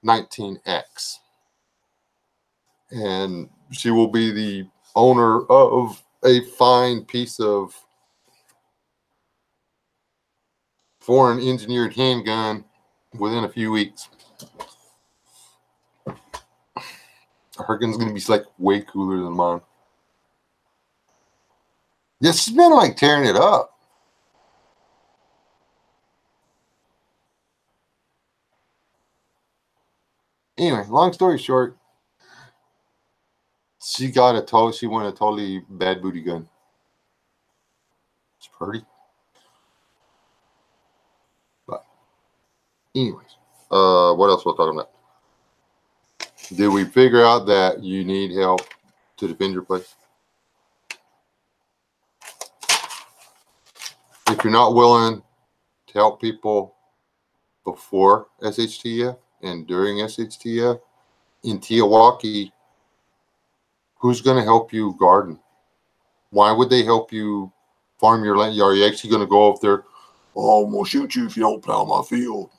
19X. And she will be the owner of a fine piece of foreign engineered handgun within a few weeks. Her gun's going to be like way cooler than mine. Yeah, she's been like tearing it up. Anyway, long story short, she won a totally bad booty gun. It's pretty. But anyways, what else was I talking about? Did we figure out that you need help to defend your place? If you're not willing to help people before SHTF and during SHTF in Teowaki, who's going to help you garden? Why would they help you farm your land? Are you actually going to go up there? Oh, I'm going to shoot you if you don't plow my field.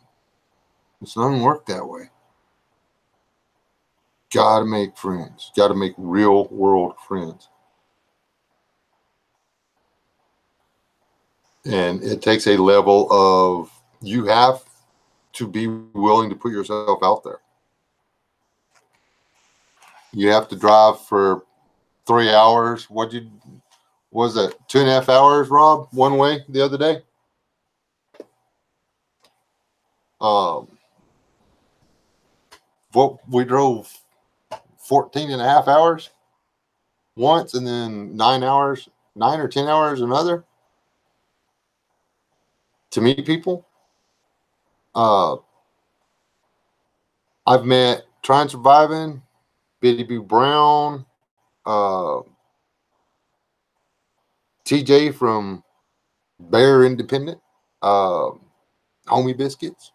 It doesn't work that way. Got to make friends. Got to make real world friends. And it takes a level of, you have to be willing to put yourself out there. You have to drive for 3 hours. Was it 2.5 hours, Rob, one way the other day? We drove 14.5 hours once, and then 9 or 10 hours another to meet people. I've met Trying Surviving, Biddy B. Brown, TJ from Bear Independent, Homie Biscuits,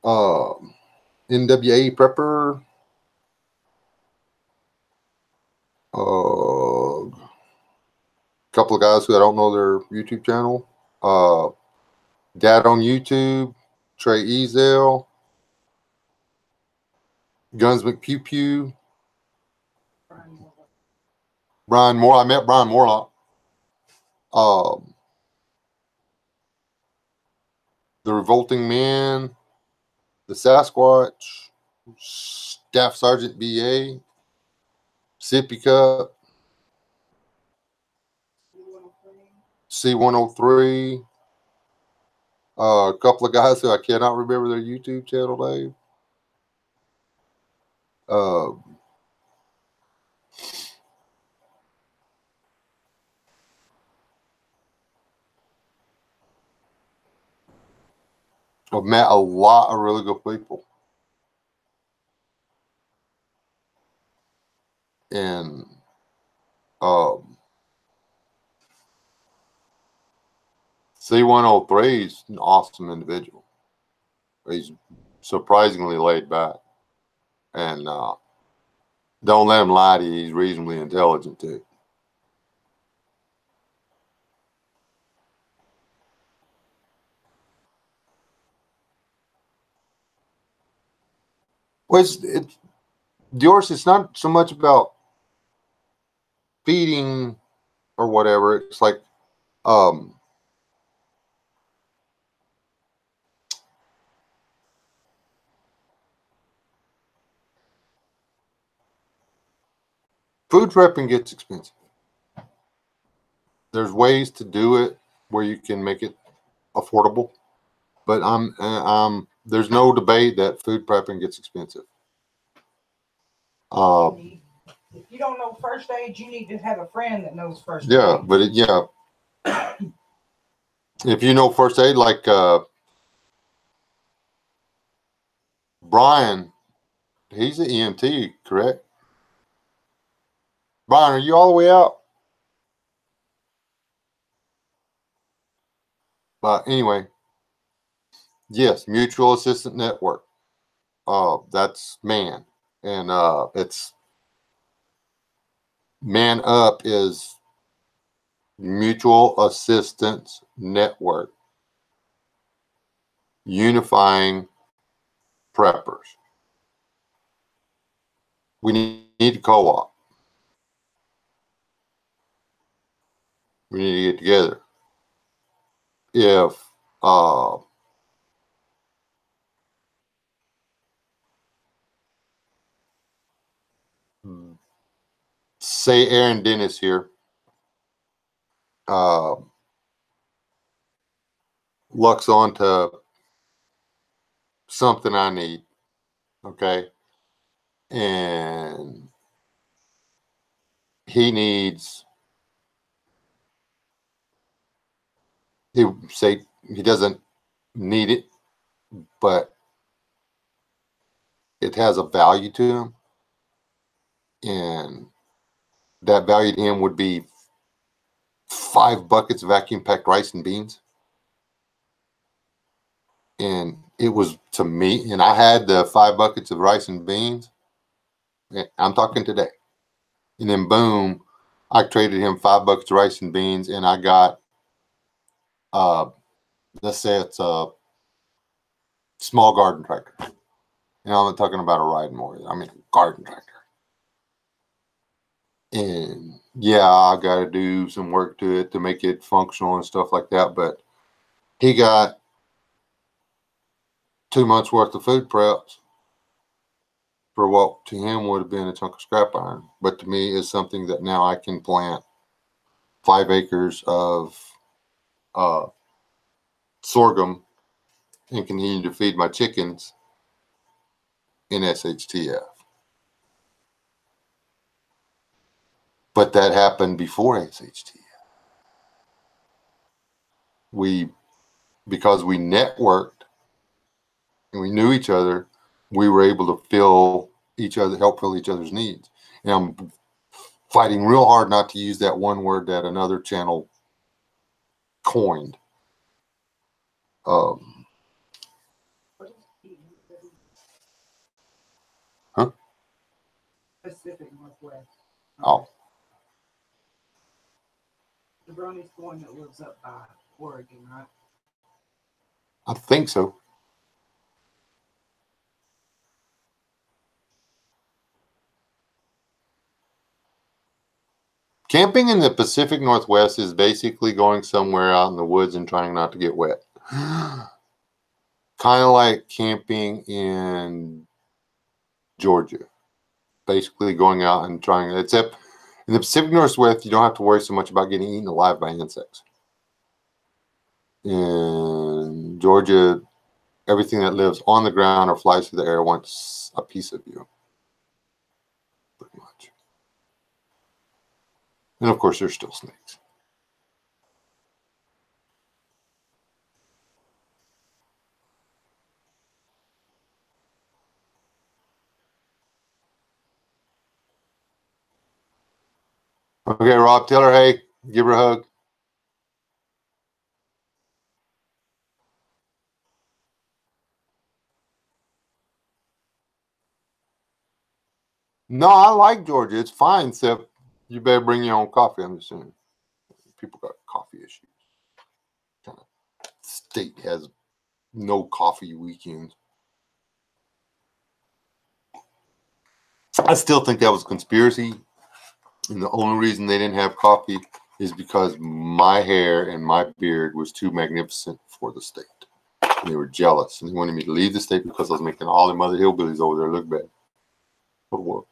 NWA Prepper, couple of guys who I don't know their YouTube channel, Dad on YouTube, Trey Ezel, Guns McPew Pew, Brian Moore. I met Brian Morlock. The Revolting Man, the Sasquatch, Staff Sergeant BA, Sippy Cup, C103, a couple of guys who I cannot remember their YouTube channel name. Uh, I've met a lot of really good people. And C103 is an awesome individual. He's surprisingly laid back. And don't let him lie to you. He's reasonably intelligent, too. Well, Diorce, it's not so much about feeding or whatever. It's like food prepping gets expensive. There's ways to do it where you can make it affordable, but there's no debate that food prepping gets expensive. If you don't know first aid, you need to have a friend that knows first aid. Yeah, but if you know first aid, like Brian, he's an EMT, correct? Brian, are you all the way out? But anyway, yes, Mutual Assistant Network. That's MAN, and it's Man Up is Mutual Assistance Network, unifying preppers. We need a co-op. We need to get together. If say Aaron Dennis here looks on to something I need, okay, and he needs, he say he doesn't need it, but it has a value to him, and that value to him would be 5 buckets of vacuum packed rice and beans. And it was to me, and I had the 5 buckets of rice and beans. I'm talking today. And then boom, I traded him 5 buckets of rice and beans, and I got, let's say it's a small garden tractor. And I'm not talking about a riding mower. I mean a garden tractor. And yeah, I got to do some work to it to make it functional and stuff like that. But he got 2 months worth of food preps for what to him would have been a chunk of scrap iron. But to me is something that now I can plant 5 acres of sorghum and continue to feed my chickens in SHTF. But that happened before SHTF. Because we networked and we knew each other, we were able to help fill each other's needs. And I'm fighting real hard not to use that one word that another channel coined. Huh? Pacific Northwest. Oh. The Brony's the one that lives up by Oregon, right? I think so. Camping in the Pacific Northwest is basically going somewhere out in the woods and trying not to get wet. Kind of like camping in Georgia. Basically going out and trying, except in the Pacific Northwest, you don't have to worry so much about getting eaten alive by insects. In Georgia, everything that lives on the ground or flies through the air wants a piece of you. And of course, there's still snakes. Okay, Rob, tell her, hey, give her a hug. No, I like Georgia. It's fine, except you better bring your own coffee. I'm just saying. People got coffee issues. Kind of state has no coffee weekends. I still think that was a conspiracy. And the only reason they didn't have coffee is because my hair and my beard was too magnificent for the state. And they were jealous. And they wanted me to leave the state because I was making all them other hillbillies over there look bad. What a world.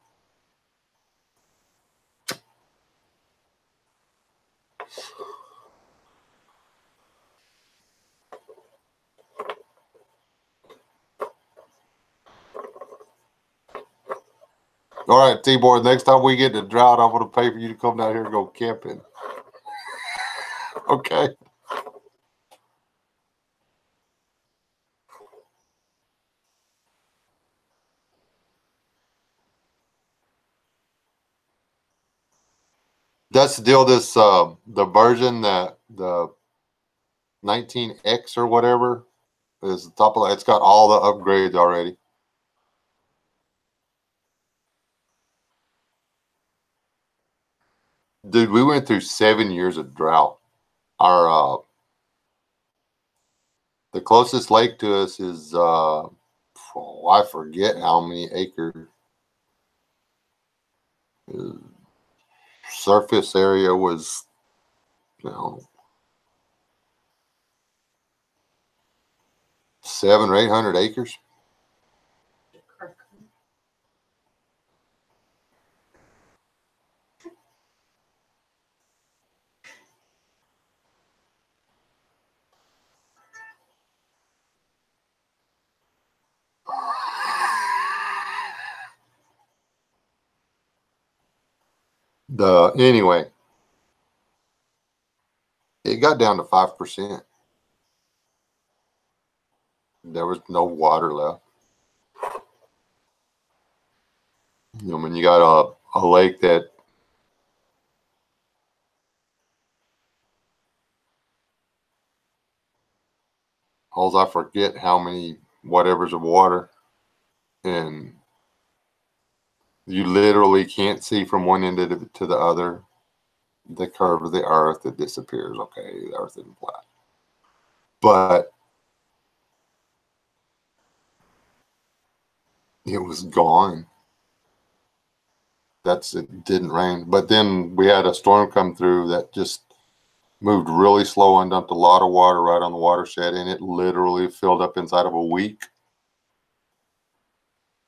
All right, T-Boy, next time we get the drought, I'm going to pay for you to come down here and go camping. Okay. That's the deal. This the version that the 19X or whatever is the top of that. It's got all the upgrades already. Dude, we went through 7 years of drought. Our the closest lake to us is I forget how many acres. Surface area was, you know, 700 or 800 acres. Anyway, it got down to 5%. There was no water left. You know, when you got a lake that holds, I forget how many whatevers of water, and you literally can't see from one end of it to the other. The curve of the earth, it disappears. Okay, the earth isn't flat. But it was gone. It didn't rain. But then we had a storm come through that just moved really slow and dumped a lot of water right on the watershed, and it literally filled up inside of a week.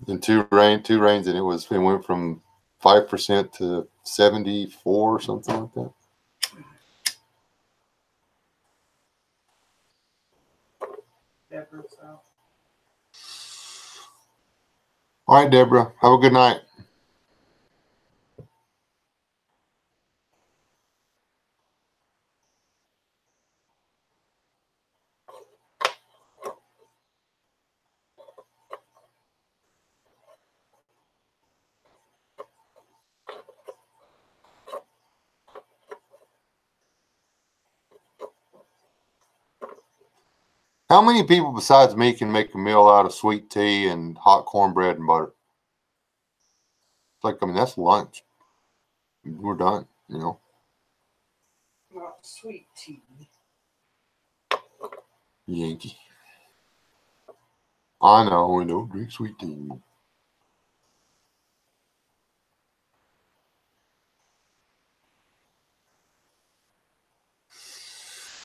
In two rains, and it went from 5% to 74 or something like that. All right, Deborah. Have a good night. How many people besides me can make a meal out of sweet tea and hot cornbread and butter? It's like, I mean, that's lunch. We're done, you know. Not sweet tea. Yankee. I know, we don't drink sweet tea.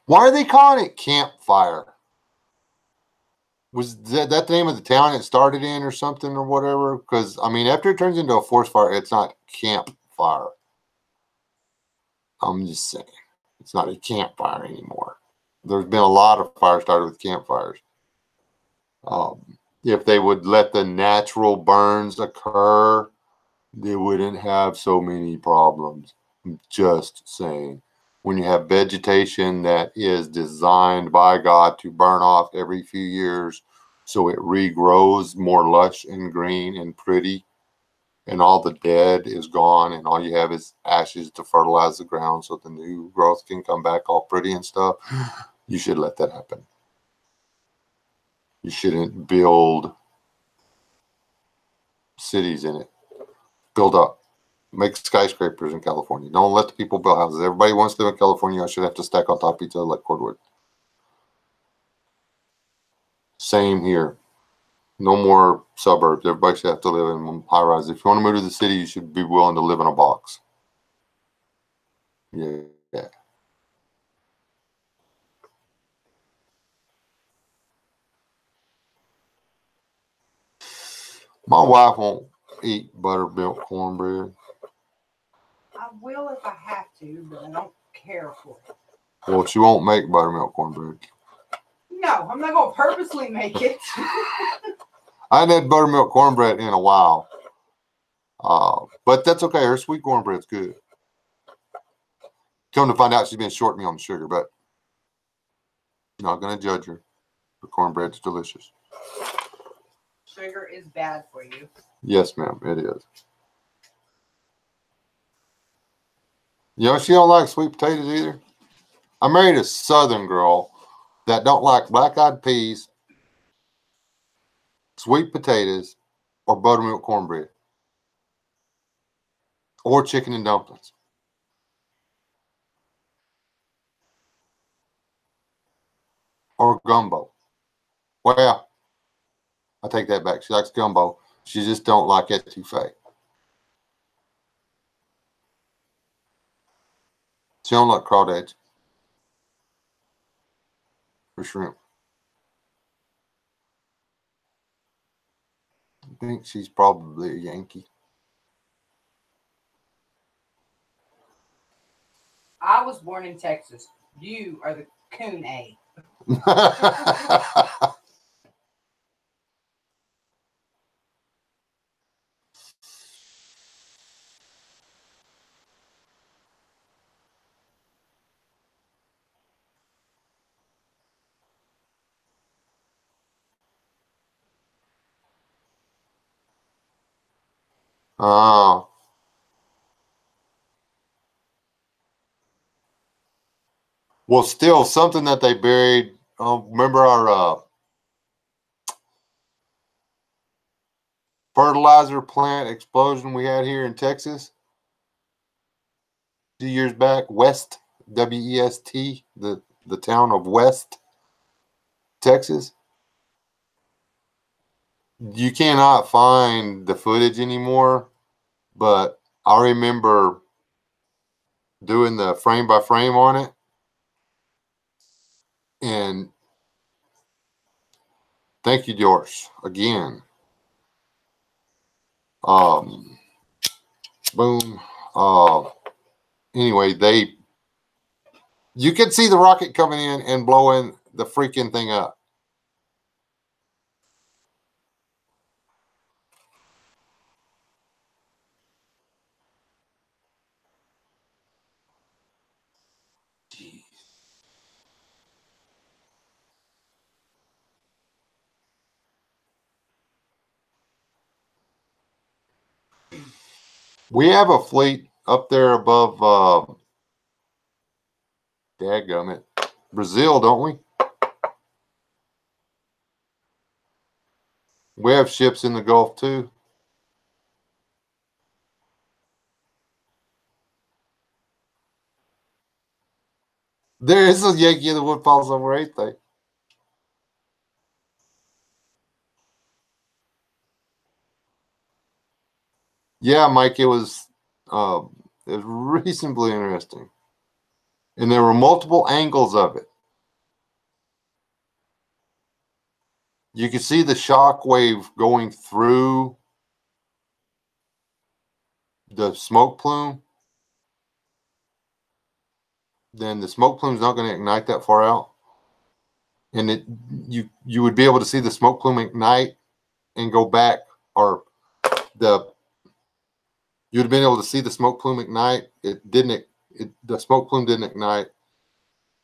Why are they calling it campfire? Was that the name of the town it started in or something or whatever? Because, I mean, after it turns into a forest fire, it's not campfire. I'm just saying. It's not a campfire anymore. There's been a lot of fires started with campfires. If they would let the natural burns occur, they wouldn't have so many problems. I'm just saying. When you have vegetation that is designed by God to burn off every few years so it regrows more lush and green and pretty, and all the dead is gone, and all you have is ashes to fertilize the ground so the new growth can come back all pretty and stuff, you should let that happen. You shouldn't build cities in it. Build up. Make skyscrapers in California. Don't let the people build houses. Everybody wants to live in California. I should have to stack on top of each other like cordwood. Same here. No more suburbs. Everybody should have to live in high rise. If you want to move to the city, you should be willing to live in a box. Yeah. My wife won't eat buttermilk cornbread. I will if I have to, but I don't care for it. Well, she won't make buttermilk cornbread. No, I'm not going to purposely make it. I hadn't had buttermilk cornbread in a while. But that's okay. Her sweet cornbread's good. Come to find out she's been shorting me on the sugar, but I'm not going to judge her. Her cornbread's delicious. Sugar is bad for you. Yes, ma'am, it is. You know, she don't like sweet potatoes either. I married a Southern girl that don't like black-eyed peas, sweet potatoes, or buttermilk cornbread, or chicken and dumplings, or gumbo. Well, I take that back. She likes gumbo. She just don't like etouffee. She don't like crawdads or shrimp. I think she's probably a Yankee. I was born in Texas. You are the coon A. Oh. Well, still something that they buried. Remember our fertilizer plant explosion we had here in Texas 2 years back? West, West, the town of West, Texas. You cannot find the footage anymore, but I remember doing the frame by frame on it, and thank you, George, again. Boom. Anyway, you could see the rocket coming in and blowing the freaking thing up. Jeez. We have a fleet up there above dadgummit, Brazil, don't we? We have ships in the Gulf too. There is a Yankee in the wood piles over, ain't they? Yeah, Mike, it was reasonably interesting. And there were multiple angles of it. You could see the shock wave going through the smoke plume. Then the smoke plume's not going to ignite that far out. And you would be able to see the smoke plume ignite and go back, or You'd have been able to see the smoke plume ignite. It didn't. The smoke plume didn't ignite.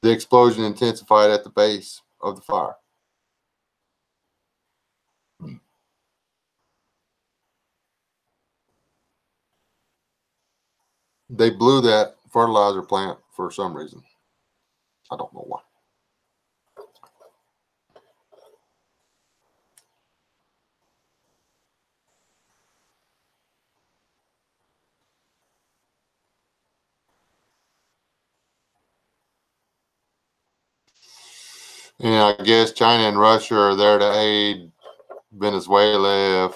The explosion intensified at the base of the fire. They blew that fertilizer plant for some reason. I don't know why. And I guess China and Russia are there to aid Venezuela if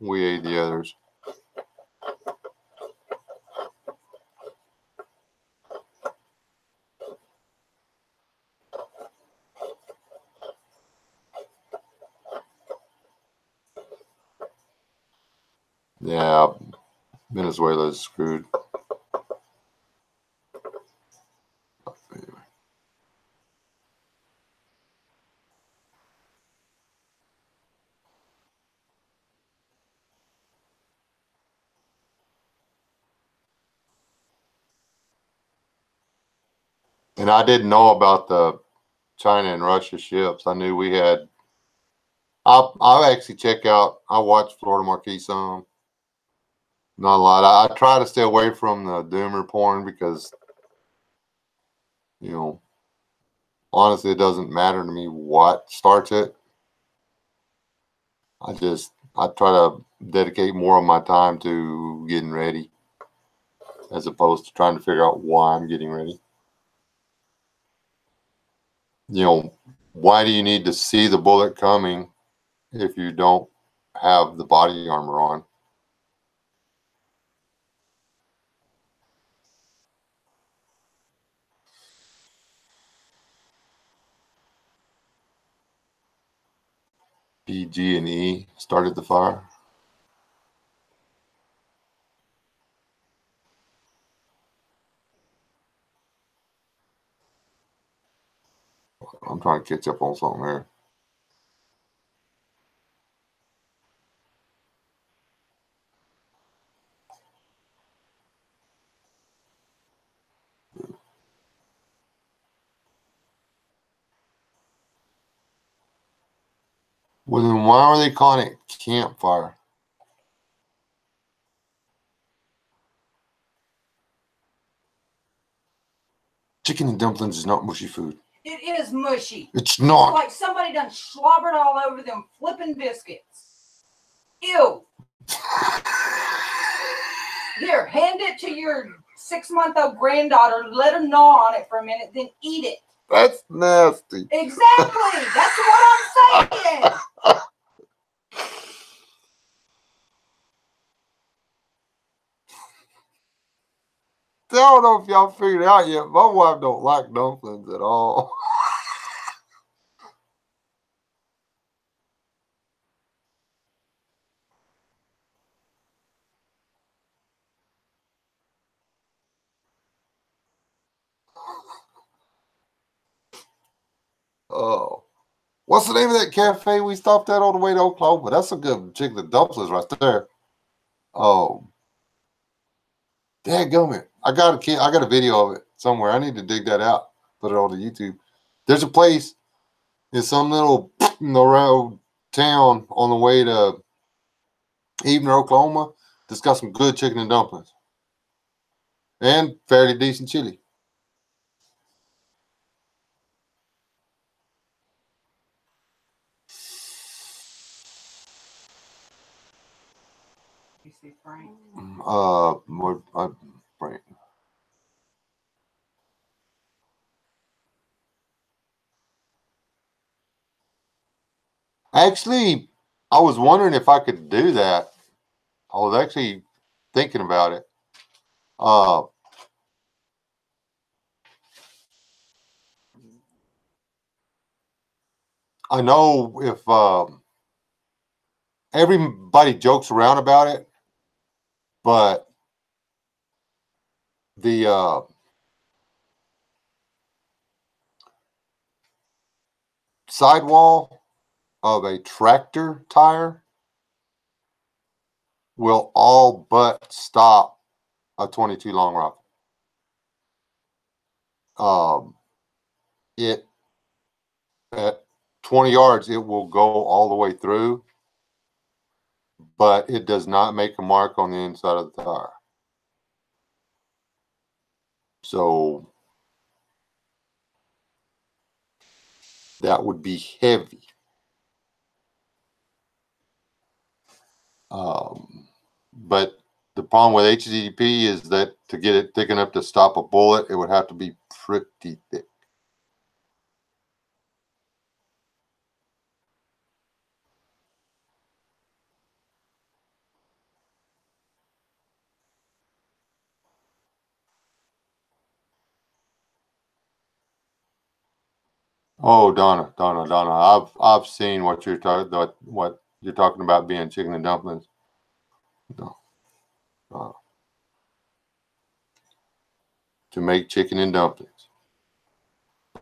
we aid the others. Yeah, Venezuela is screwed. Anyway. And I didn't know about the China and Russia ships. I knew we had. I'll actually check out. I watch Florida Marquis some. Not a lot. I try to stay away from the doomer porn because, honestly, it doesn't matter to me what starts it. I try to dedicate more of my time to getting ready as opposed to trying to figure out why I'm getting ready. Why do you need to see the bullet coming if you don't have the body armor on? PG&E started the fire. I'm trying to catch up on something here. Well, then why are they calling it campfire? Chicken and dumplings is not mushy food. It is mushy. It's not. It's like somebody done slobbered all over them flipping biscuits. Ew. Here, hand it to your 6-month-old granddaughter. Let her gnaw on it for a minute, then eat it. That's nasty. Exactly. That's what I'm saying. I don't know if y'all figured it out yet. My wife don't like dumplings at all. Oh. What's the name of that cafe we stopped at on the way to Oklahoma? That's a good chicken and dumplings right there. Oh. Dadgummit. I got a video of it somewhere. I need to dig that out. Put it on the YouTube. There's a place in some little road town on the way to Evening, Oklahoma that's got some good chicken and dumplings. And fairly decent chili. You see Frank? Frank. Actually, I was wondering if I could do that. I was actually thinking about it. I know if everybody jokes around about it, but the sidewall of a tractor tire will all but stop a 22 long rifle. It at 20 yards, it will go all the way through, but it does not make a mark on the inside of the tire. So that would be heavy. But the problem with HDP is that to get it thick enough to stop a bullet, it would have to be pretty thick. Oh, Donna. I've seen what you're talking about being chicken and dumplings. No. To make chicken and dumplings,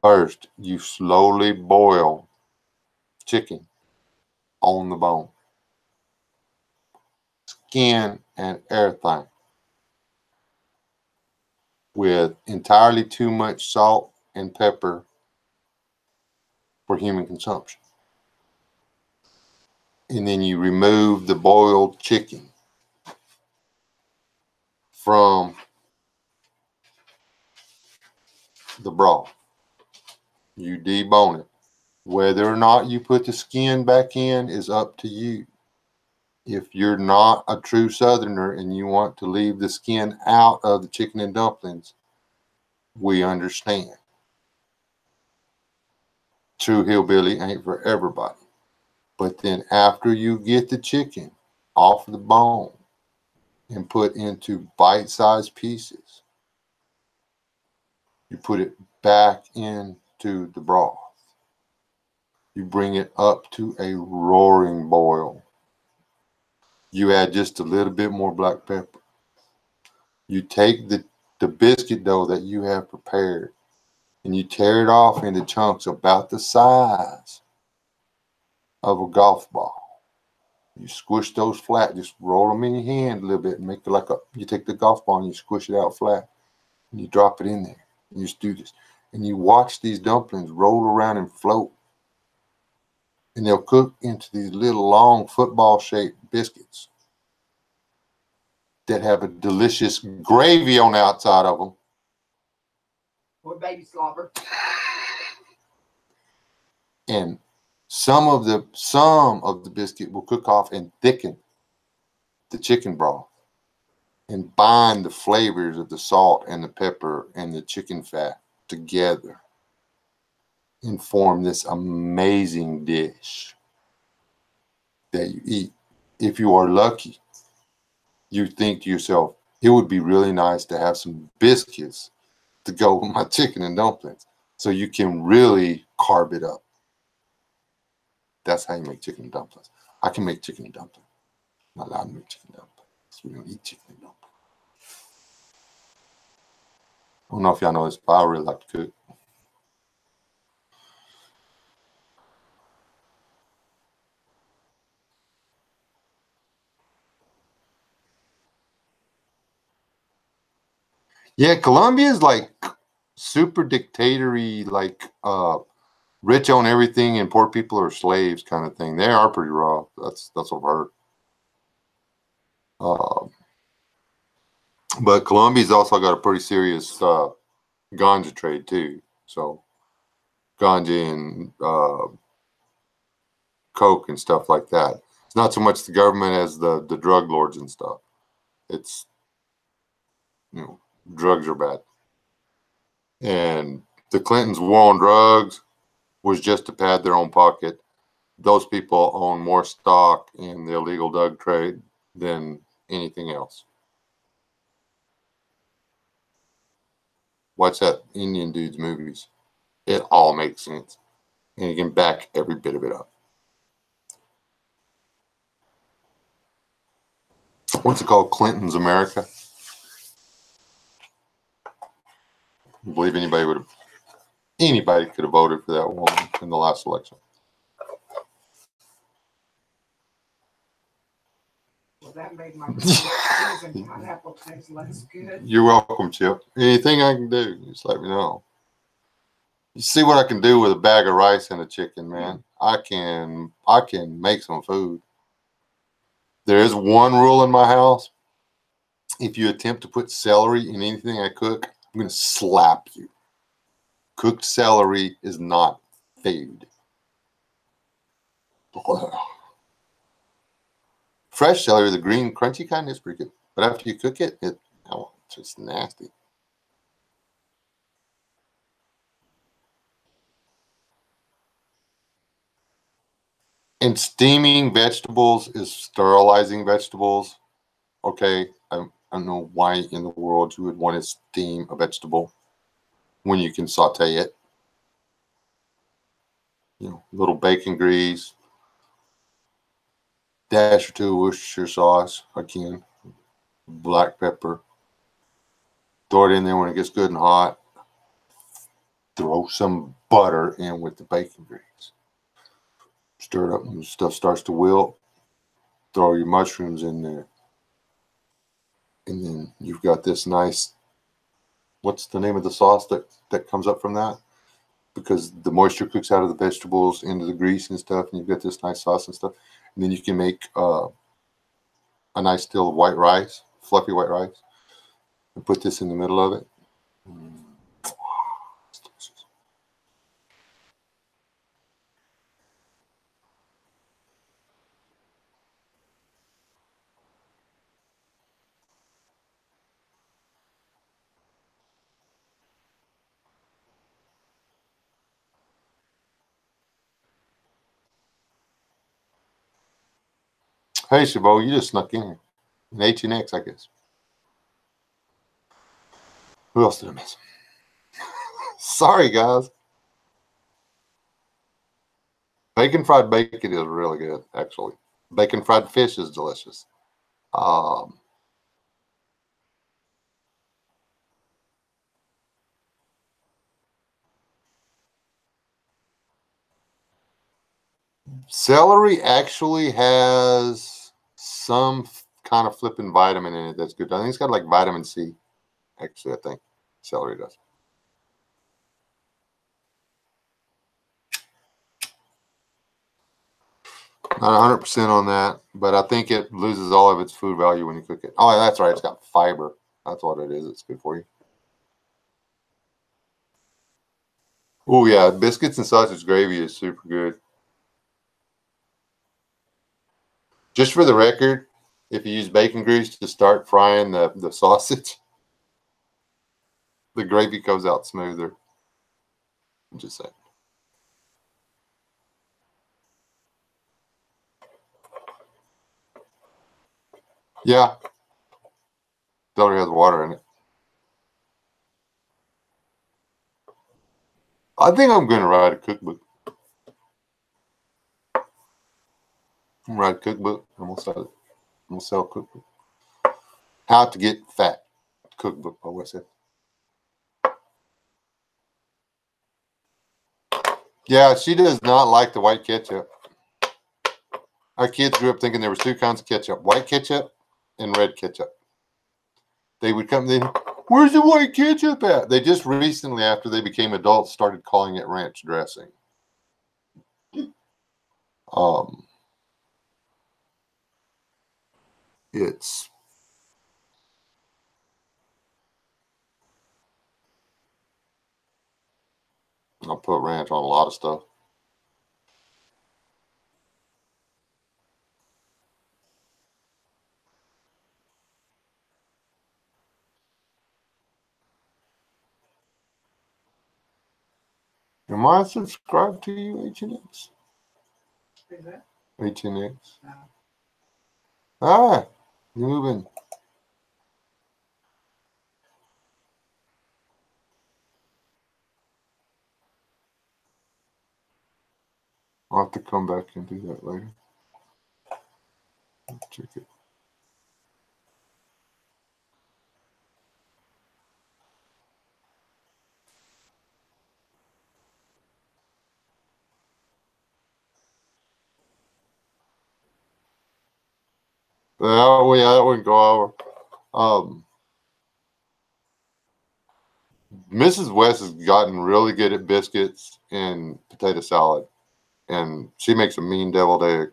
first you slowly boil chicken on the bone, skin and everything, with entirely too much salt and pepper for human consumption. And then you remove the boiled chicken from the broth. You debone it. Whether or not you put the skin back in is up to you. If you're not a true Southerner and you want to leave the skin out of the chicken and dumplings, we understand. True hillbilly ain't for everybody. But then after you get the chicken off the bone and put into bite-sized pieces, you put it back into the broth. You bring it up to a roaring boil. You add just a little bit more black pepper. You take the biscuit dough that you have prepared and you tear it off into chunks about the size of a golf ball. You squish those flat, just roll them in your hand a little bit and make it like you take the golf ball and you squish it out flat and you drop it in there. And you just do this. And you watch these dumplings roll around and float. And they'll cook into these little long football-shaped biscuits that have a delicious gravy on the outside of them. Or baby slobber. And some of the biscuit will cook off and thicken the chicken broth and bind the flavors of the salt and the pepper and the chicken fat together and form this amazing dish that you eat. If you are lucky, you think to yourself, it would be really nice to have some biscuits to go with my chicken and dumplings so you can really carb it up. That's how you make chicken and dumplings. I can make chicken and dumplings. I'm not allowed to make chicken and dumplings. We don't eat chicken and dumplings. I don't know if y'all know this, but I really like to cook. Yeah, Colombia is like super dictatory, like rich on everything and poor people are slaves kind of thing. They are pretty raw. That's what I've heard. But Colombia's also got a pretty serious ganja trade too. So ganja and coke and stuff like that. It's not so much the government as the drug lords and stuff. It's, drugs are bad. And the Clintons' war on drugs was just to pad their own pocket. Those people own more stock in the illegal drug trade than anything else. Watch that Indian dude's movies. It all makes sense. And you can back every bit of it up. What's it called? Clinton's America? I believe anybody could have voted for that woman in the last election. Well, that made my cheese and pineapple taste less good. You're welcome, Chip. Anything I can do, just let me know. You see what I can do with a bag of rice and a chicken, man. I can make some food. There is one rule in my house. If you attempt to put celery in anything I cook, I'm going to slap you. Cooked celery is not food. Fresh celery, the green crunchy kind, is pretty good. But after you cook it, it's just nasty. And steaming vegetables is sterilizing vegetables. Okay, I don't know why in the world you would want to steam a vegetable when you can saute it. You know, little bacon grease, dash or two of Worcestershire sauce, again, black pepper. Throw it in there when it gets good and hot. Throw some butter in with the bacon grease. Stir it up when the stuff starts to wilt. Throw your mushrooms in there. And then you've got this nice, what's the name of the sauce that comes up from that? Because the moisture cooks out of the vegetables into the grease and stuff, and you've got this nice sauce and stuff. And then you can make a nice deal of white rice, fluffy white rice, and put this in the middle of it. It's delicious. Hey, Chabot, you just snuck in here. An H&X, I guess. Who else did I miss? Sorry, guys. Bacon fried bacon is really good, actually. Bacon fried fish is delicious. Celery actually has some kind of flipping vitamin in it that's good. I think it's got like vitamin C. Actually, I think celery does. Not 100% on that, but I think it loses all of its food value when you cook it. Oh, that's right. It's got fiber. That's what it is. It's good for you. Oh, yeah. Biscuits and sausage gravy is super good. Just for the record, if you use bacon grease to start frying the sausage, the gravy comes out smoother. I'm just saying. Yeah. Celery has water in it. I think I'm going to write a cookbook. I'm going to write a cookbook. I'm going to sell it. I'm going to sell a cookbook. How to Get Fat cookbook by what's it? Yeah, she does not like the white ketchup. Our kids grew up thinking there was two kinds of ketchup, white ketchup and red ketchup. They would come in, where's the white ketchup at? They just recently, after they became adults, started calling it ranch dressing. It's I'll put ranch on a lot of stuff. Am I subscribed to you, H&X? Is that? H&X. No. Ah, you're moving. I'll have to come back and do that later. Check it. That wouldn't go over. Mrs. West has gotten really good at biscuits and potato salad, and she makes a mean deviled egg.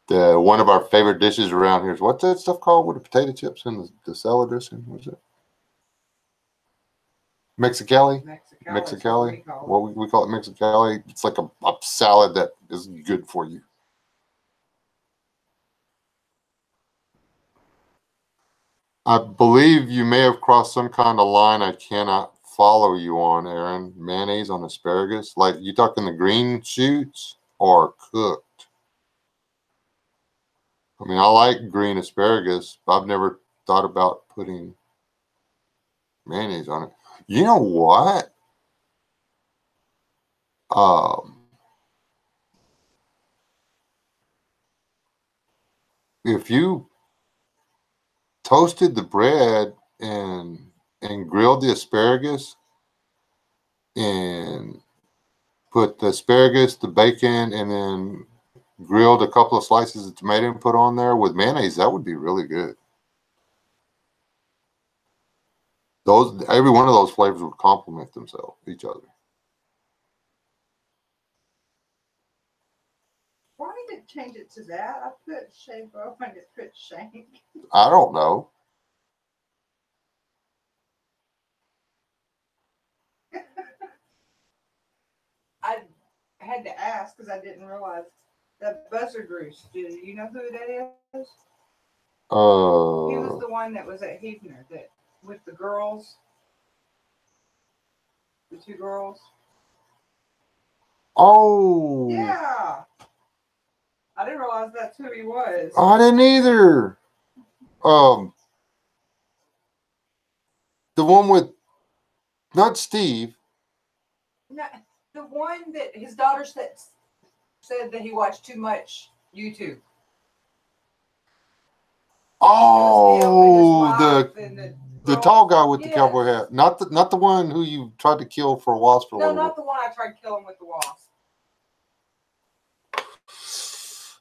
One of our favorite dishes around here is, what's that stuff called with the potato chips and the salad dressing? What's it? Mexicali? Mexicali. What we call it, Mexicali. It's like a salad that is good for you. I believe you may have crossed some kind of line I cannot follow you on, Aaron. Mayonnaise on asparagus? Like, you talking the green shoots or cooked? I mean, I like green asparagus, but I've never thought about putting mayonnaise on it. You know what? If you toasted the bread and grilled the asparagus and put the asparagus, the bacon, and then grilled a couple of slices of tomato and put on there with mayonnaise, that would be really good. Every one of those flavors would complement themselves, each other. Why did it change it to that? I put Shabo and it put Shank. I don't know. I had to ask because I didn't realize that Buzzard Roost. Do you know who that is? He was the one that was at Hefner that with the girls, the two girls. Oh. Yeah. I didn't realize that's who he was. I didn't either. The one with not Steve. No, the one that his daughter said that he watched too much YouTube. Oh, the tall guy with the cowboy hat. Not the one who you tried to kill for a wasp. No, not the one I tried killing with the wasp.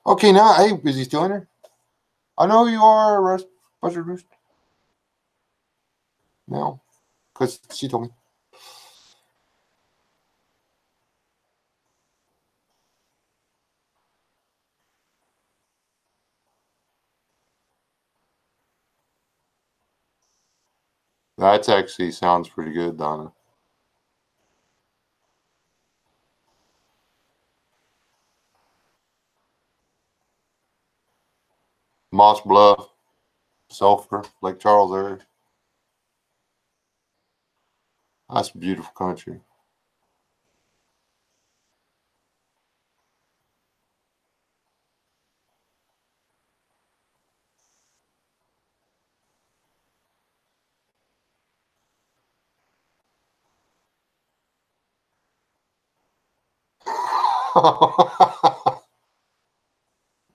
Okay, now, hey, is he still in there? I know who you are, Buzzard Roost. No, because she told me. That actually sounds pretty good, Donna. Moss Bluff, Sulphur, Lake Charles area. That's beautiful country.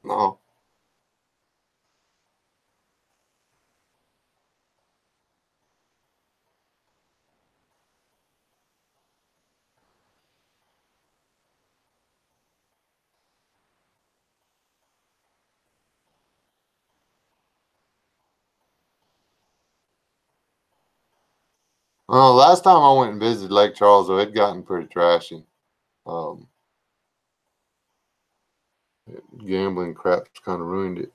No. Well, last time I went and visited Lake Charles, though, it'd gotten pretty trashy. Gambling crap's kind of ruined it.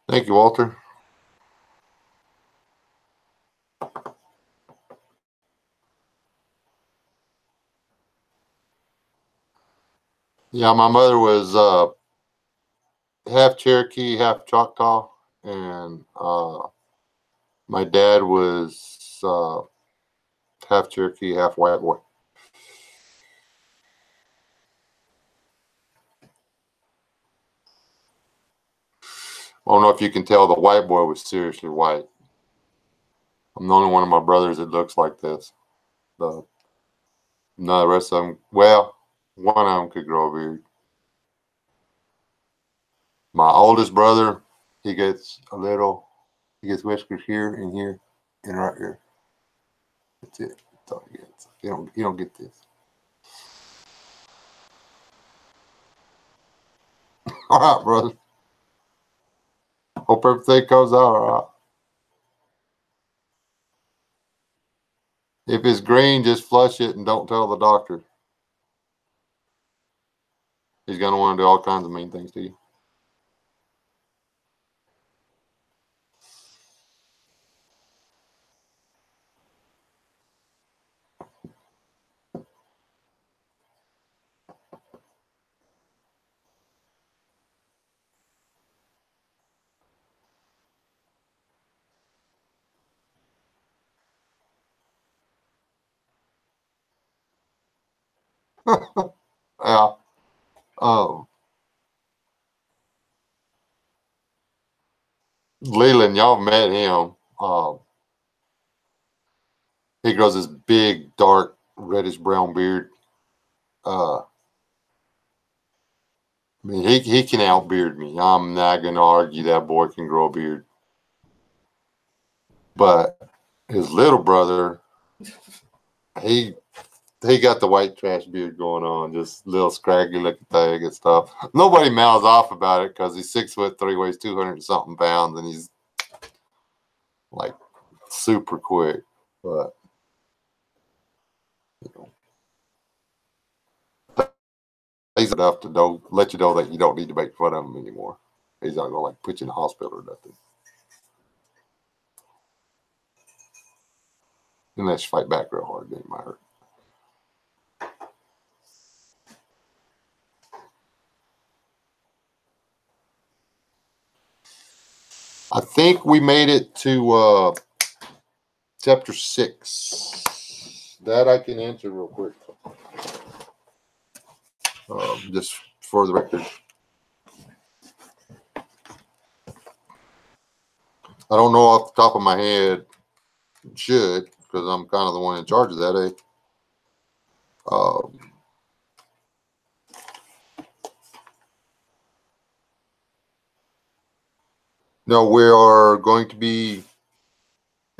Thank you, Walter. Yeah, my mother was half Cherokee, half Choctaw, and my dad was half Cherokee, half white boy. I don't know if you can tell, the white boy was seriously white. I'm the only one of my brothers that looks like this. No, the rest of them, well, one of them could grow a beard. My oldest brother, he gets whiskers here and here and right here. That's it. That's all he gets. He don't get this. All right, brother. Hope everything comes out all right. If it's green, just flush it and don't tell the doctor. He's going to want to do all kinds of mean things to you. Yeah. Leland, y'all met him. He grows this big, dark, reddish brown beard. I mean, he can outbeard me. I'm not going to argue that boy can grow a beard. But his little brother, he got the white trash beard going on, just little scraggy looking thing and stuff. Nobody mouths off about it because he's 6'3", weighs 200 and something pounds, and he's like super quick. But you know, he's enough to let you know that you don't need to make fun of him anymore. He's not gonna like put you in the hospital or nothing, unless you fight back real hard. Then it might hurt. I think we made it to chapter 6. That I can answer real quick. Just for the record. I don't know off the top of my head. Should, because I'm kind of the one in charge of that, no, we are going to be.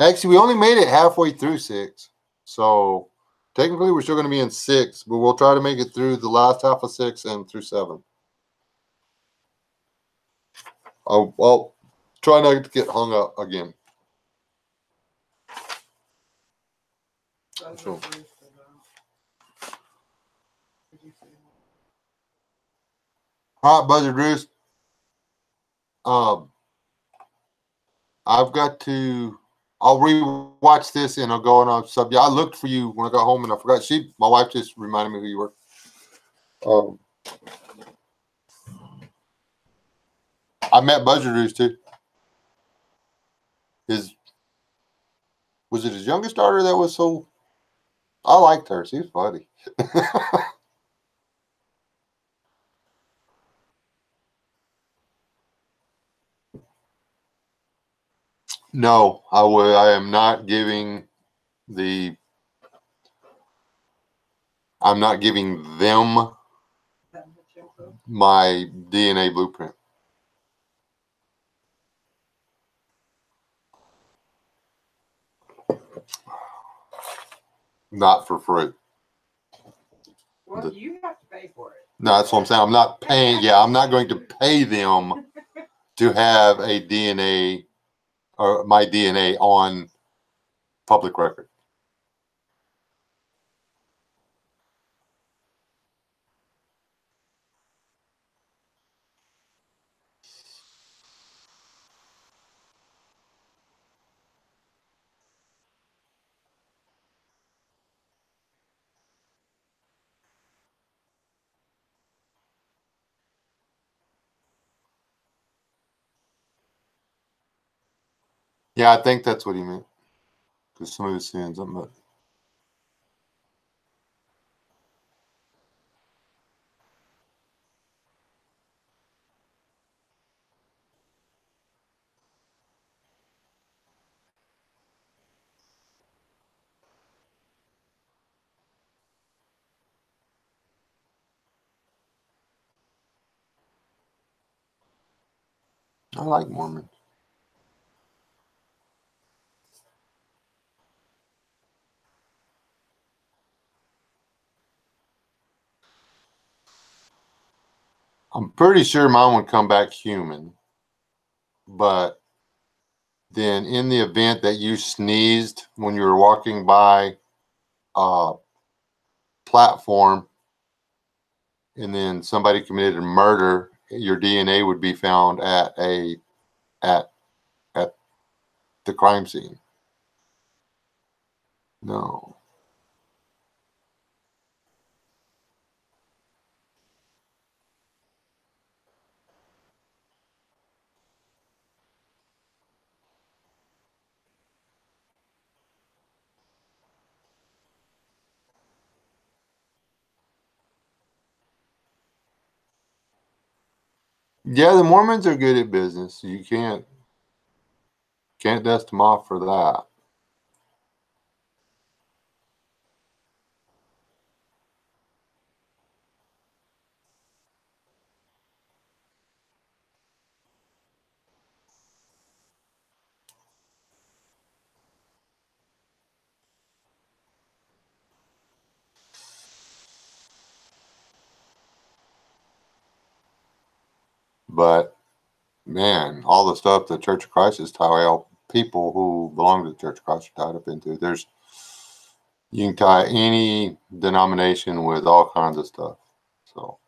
Actually, we only made it halfway through 6. So technically, we're still going to be in 6, but we'll try to make it through the last half of 6 and through 7. I'll try not to get hung up again. Sure. All right, Buzzard Roost. I've got to. I'll rewatch this and I'll go on a sub. Yeah, I looked for you when I got home and I forgot. My wife just reminded me who you were. I met Buzzard Roost too. Was it his youngest daughter that was so? I liked her. She was funny. No, I am not giving the. I'm not giving them my DNA blueprint. Not for free. Well, you have to pay for it. No, that's what I'm saying. I'm not paying. Yeah, I'm not going to pay them to have a DNA or my DNA on public record. Yeah, I think that's what he meant. Because smooth saying something about. I like Mormons. I'm pretty sure mine would come back human, but then in the event that you sneezed when you were walking by a platform and then somebody committed a murder, your DNA would be found at at the crime scene. No. Yeah, the Mormons are good at business. You can't dust them off for that. But man, all the stuff the Church of Christ is tied people who belong to the Church of Christ are tied up into. You can tie any denomination with all kinds of stuff. So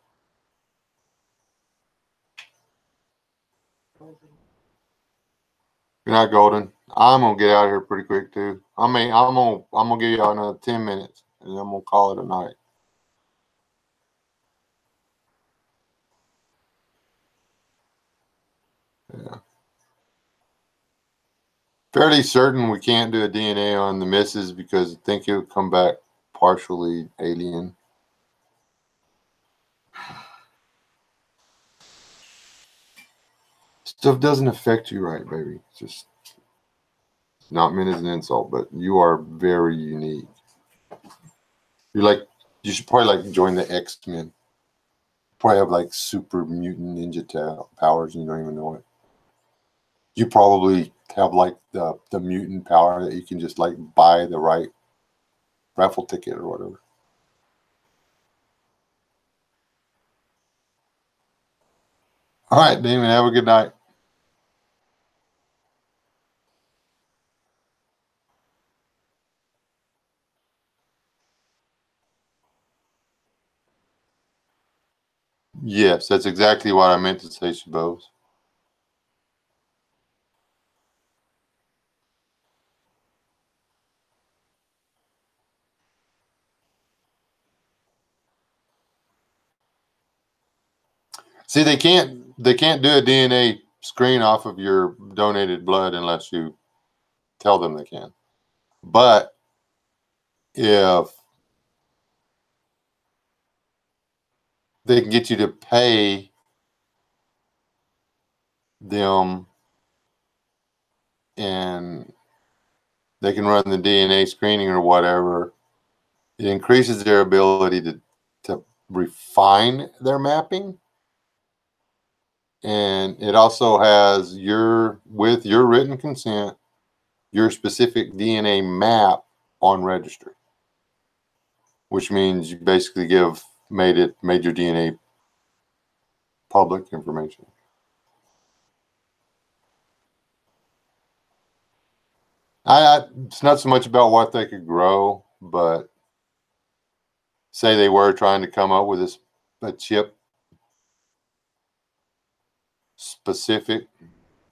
you're not golden. I'm gonna get out of here pretty quick too. I mean, I'm gonna give y'all another 10 minutes and then I'm gonna call it a night. Yeah. Fairly certain we can't do a DNA on the missus because I think it would come back partially alien. Stuff doesn't affect you right, baby. It's just not meant as an insult, but you are very unique. You're like, you should probably like join the X-Men. Probably have like super mutant ninja powers and you don't even know it. You probably have like the mutant power that you can just like buy the right raffle ticket or whatever. All right, Damon, have a good night. Yes, that's exactly what I meant to say, Shabose. See, they can't do a DNA screen off of your donated blood unless you tell them they can. But if they can get you to pay them and they can run the DNA screening or whatever, it increases their ability to refine their mapping. And it also has with your written consent, your specific DNA map on registry, which means you basically made your DNA public information. It's not so much about what they could grow, but say they were trying to come up with a chip specific.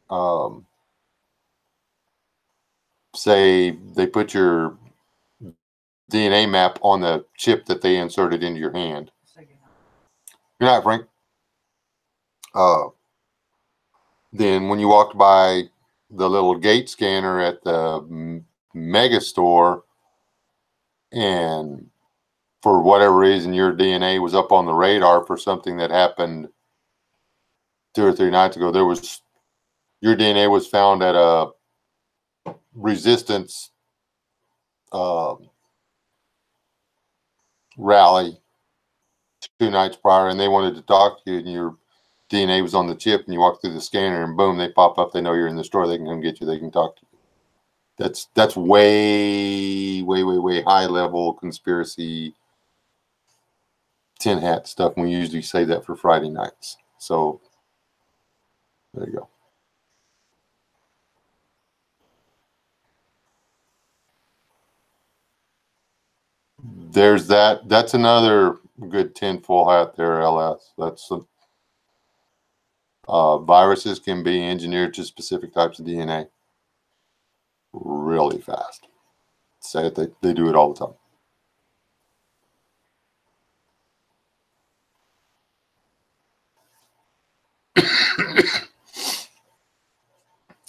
Um, say they put your DNA map on the chip that they inserted into your hand. You're not, Frank. Uh, then when you walked by the little gate scanner at the mega store and for whatever reason your DNA was up on the radar for something that happened 2 or 3 nights ago, your DNA was found at a resistance uh, rally 2 nights prior, and they wanted to talk to you, and DNA was on the chip and you walk through the scanner and boom, they pop up. They know you're in the store. They can come get you. They can talk to you. That's way high level conspiracy tin hat stuff. We usually say that for Friday nights. So there you go. There's that. That's another good tinfoil hat there, LS. That's viruses can be engineered to specific types of DNA really fast. Say it, they do it all the time.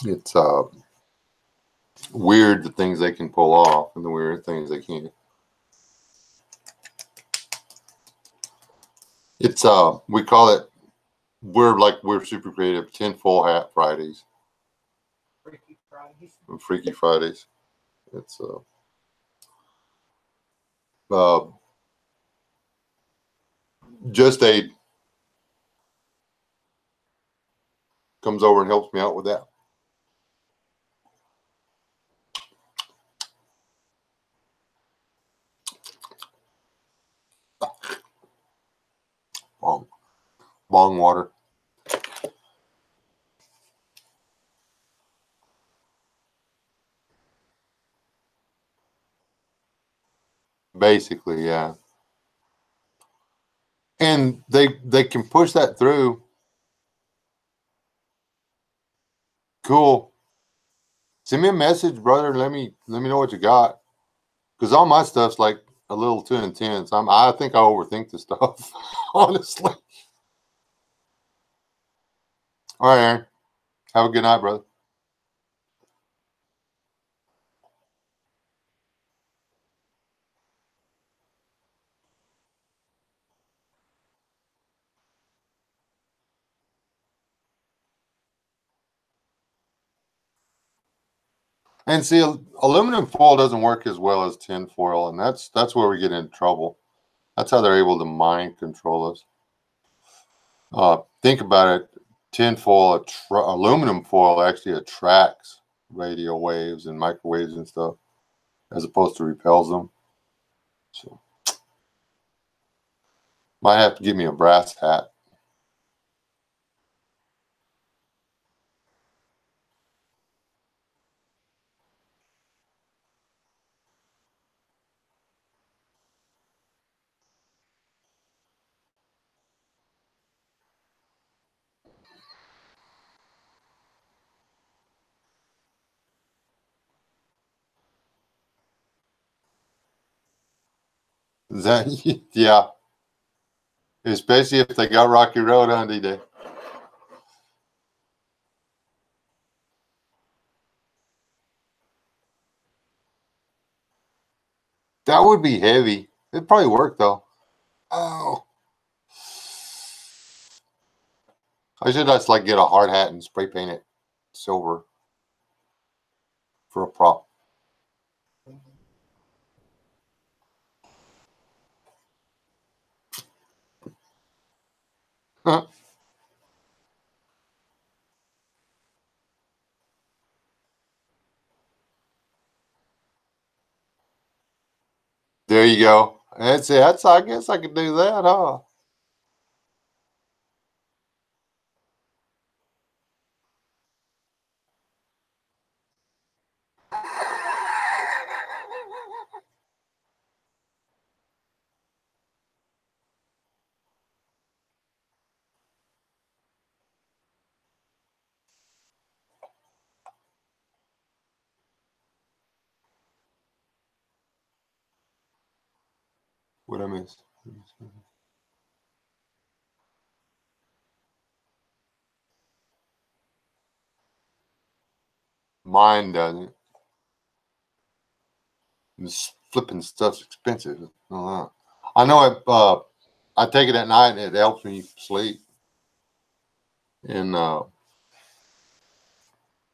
It's weird the things they can pull off and the weird things they can't. It's we call it, we're super creative, tinfoil hat Fridays. Freaky Fridays. Freaky Fridays. It's Just Aid comes over and helps me out with that. Bong water. Basically, yeah. And they can push that through. Cool. Send me a message, brother. Let me know what you got. Because all my stuff's like a little too intense. I think I overthink the stuff, honestly. All right, Aaron. Have a good night, brother. And see, aluminum foil doesn't work as well as tin foil, and that's where we get into trouble. That's how they're able to mind control us. Think about it. Tin foil, aluminum foil actually attracts radio waves and microwaves and stuff, as opposed to repels them. So, might have to give me a brass hat. Is that yeah? Especially if they got Rocky Road on D-Day. That would be heavy. It'd probably work though. Oh, I should just like get a hard hat and spray paint it silver for a prop. There you go. That's it. I guess I could do that, huh? What I miss? Mine doesn't. This flipping stuff's expensive. I know it. I take it at night and it helps me sleep. And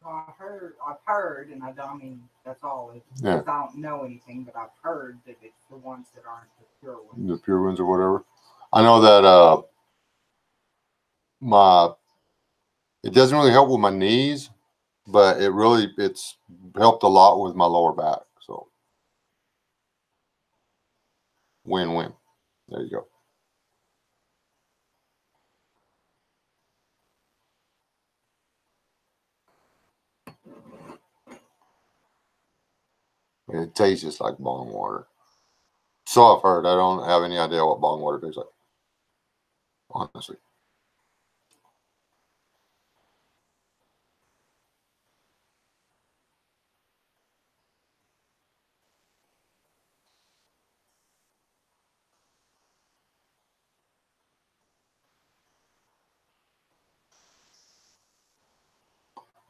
Well, I've heard, and I mean, that's all. Yeah. I don't know anything, but I've heard that it's the ones that aren't the pure ones. The pure ones or whatever. I know that it doesn't really help with my knees, but it's helped a lot with my lower back. So win-win. There you go. It tastes just like bong water. So I've heard. I don't have any idea what bong water tastes like, honestly.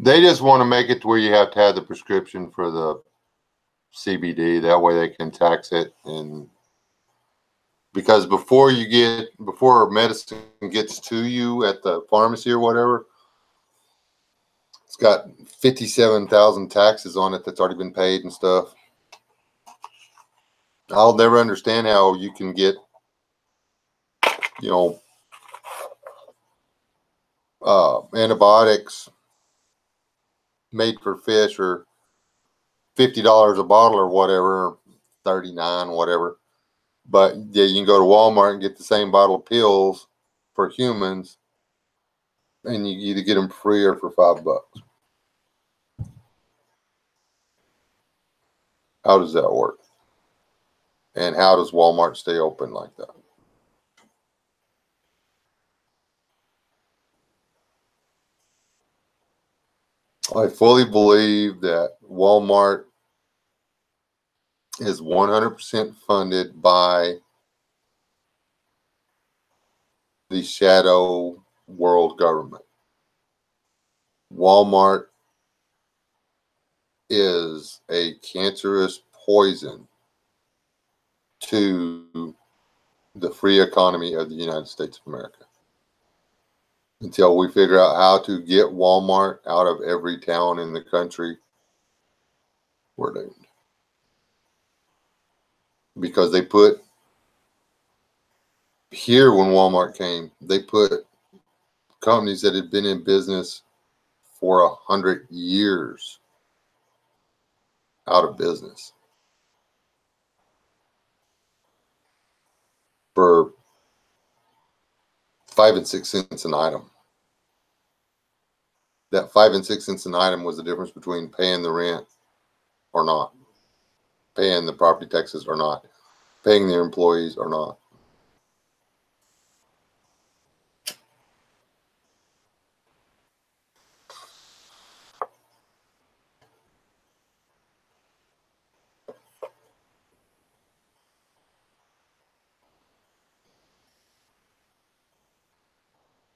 They just want to make it to where you have to have the prescription for the CBD. That way they can tax it. And because before medicine gets to you at the pharmacy or whatever, it's got 57,000 taxes on it that's already been paid and stuff. I'll never understand how you can get, you know, antibiotics made for fish or $50 a bottle or whatever, 39, whatever. But yeah, you can go to Walmart and get the same bottle of pills for humans, and you either get them free or for $5. How does that work? And how does Walmart stay open like that? I fully believe that Walmart is 100% funded by the shadow world government. Walmart is a cancerous poison to the free economy of the United States of America. Until we figure out how to get Walmart out of every town in the country, we're doomed. Because they put here, when Walmart came, they put companies that had been in business for 100 years out of business for 5 and 6 cents an item. That 5 and 6 cents an item was the difference between paying the rent or not, paying the property taxes or not, paying their employees or not.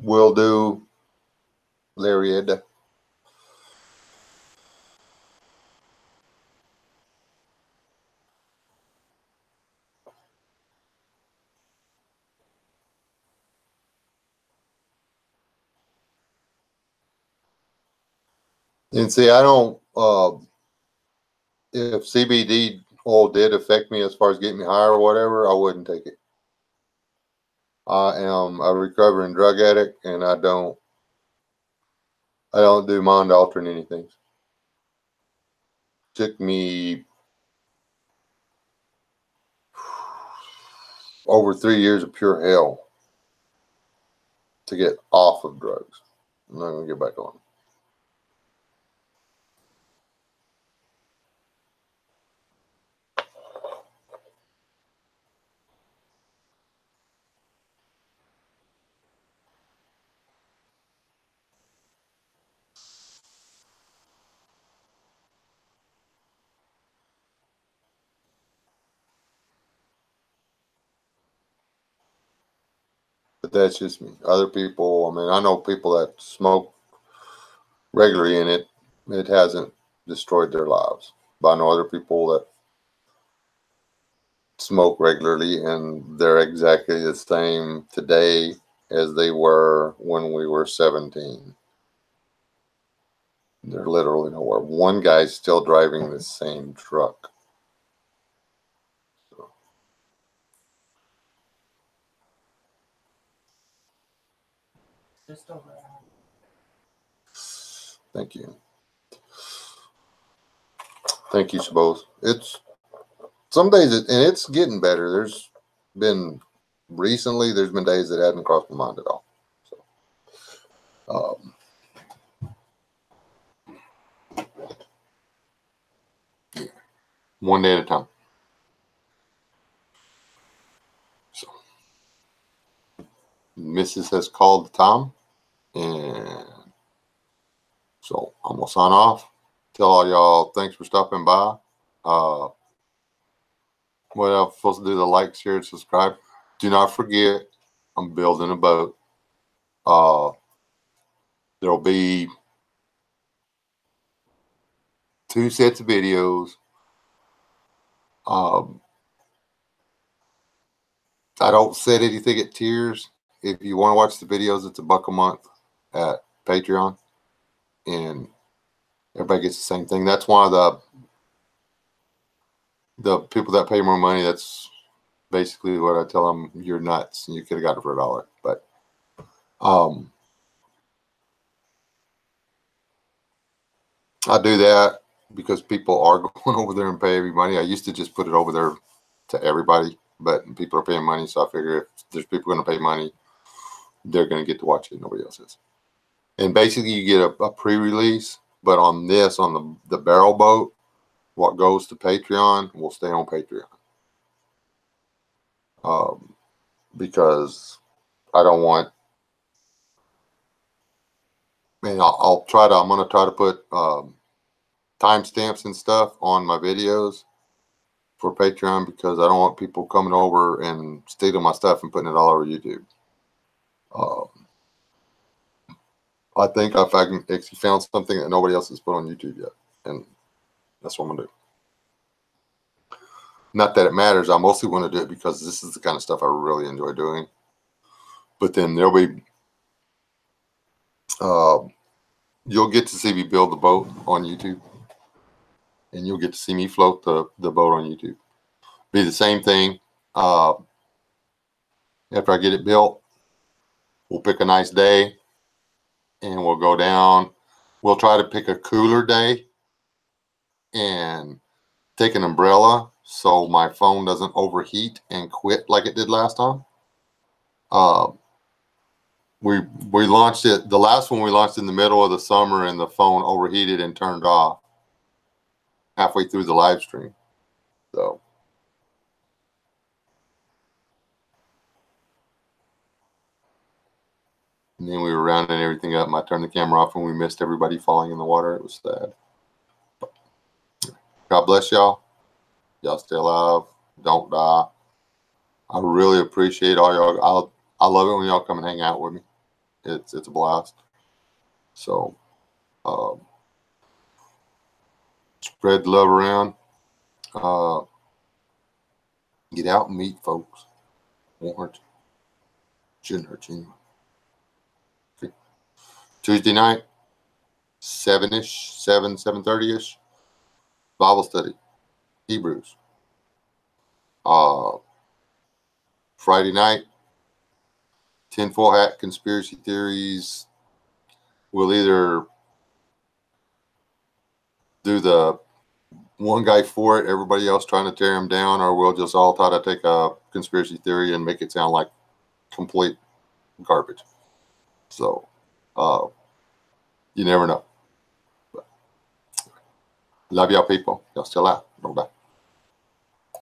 Will do, Larietta. And see, I don't, if CBD oil did affect me as far as getting me high or whatever, I wouldn't take it. I am a recovering drug addict, and I don't do mind altering anything. Took me over 3 years of pure hell to get off of drugs. I'm not gonna get back on. But that's just me. Other people, I mean, I know people that smoke regularly and it hasn't destroyed their lives. But I know other people that smoke regularly and they're exactly the same today as they were when we were 17. They're literally nowhere. One guy's still driving the same truck. So, Just over an hour. Thank you. Thank you, Suppose. It's some days, and it's getting better. There's been days that hadn't crossed my mind at all. So, one day at a time. So, Mrs. has called the time, and so I'm gonna sign off. Tell all y'all thanks for stopping by. What I'm supposed to do? The like, share, and subscribe. Do not forget, I'm building a boat. There'll be 2 sets of videos. I don't set anything at tiers. If you want to watch the videos, it's $1 a month at Patreon, and everybody gets the same thing. That's why the people that pay more money, that's basically what I tell them: you're nuts, and you could have got it for $1. But I do that because people are going over there and pay everybody. I used to just put it over there to everybody, but people are paying money, so I figure if there's people going to pay money, they're going to get to watch it. Nobody else is. And basically, you get a pre-release, but on the barrel boat, what goes to Patreon will stay on Patreon. Because I don't want. I mean, I'm going to try to put timestamps and stuff on my videos for Patreon, because I don't want people coming over and stealing my stuff and putting it all over YouTube. I think if I can actually found something that nobody else has put on YouTube yet, and that's what I'm gonna do. Not that it matters. I mostly want to do it because this is the kind of stuff I really enjoy doing. But then there'll be, you'll get to see me build the boat on YouTube, and you'll get to see me float the boat on YouTube. Be the same thing. After I get it built, we'll pick a nice day, and we'll go down. We'll try to pick a cooler day and take an umbrella so my phone doesn't overheat and quit like it did last time. We launched it. The last one we launched in the middle of the summer, and the phone overheated and turned off halfway through the live stream. So, and then we were rounding everything up, and I turned the camera off, and we missed everybody falling in the water. It was sad. But God bless y'all. Y'all stay alive. Don't die. I really appreciate all y'all. I love it when y'all come and hang out with me. It's a blast. So, spread the love around. Get out and meet folks. Won't hurt you. Shouldn't hurt you anyway. Okay. Tuesday night, 7-ish, 7:30-ish. Bible study. Hebrews. Friday night, tinfoil hat conspiracy theories. We'll either do the one guy for it, everybody else trying to tear him down, or we'll just all try to take a conspiracy theory and make it sound like complete garbage. So, you never know. But love y'all people. Y'all still out. Don't die.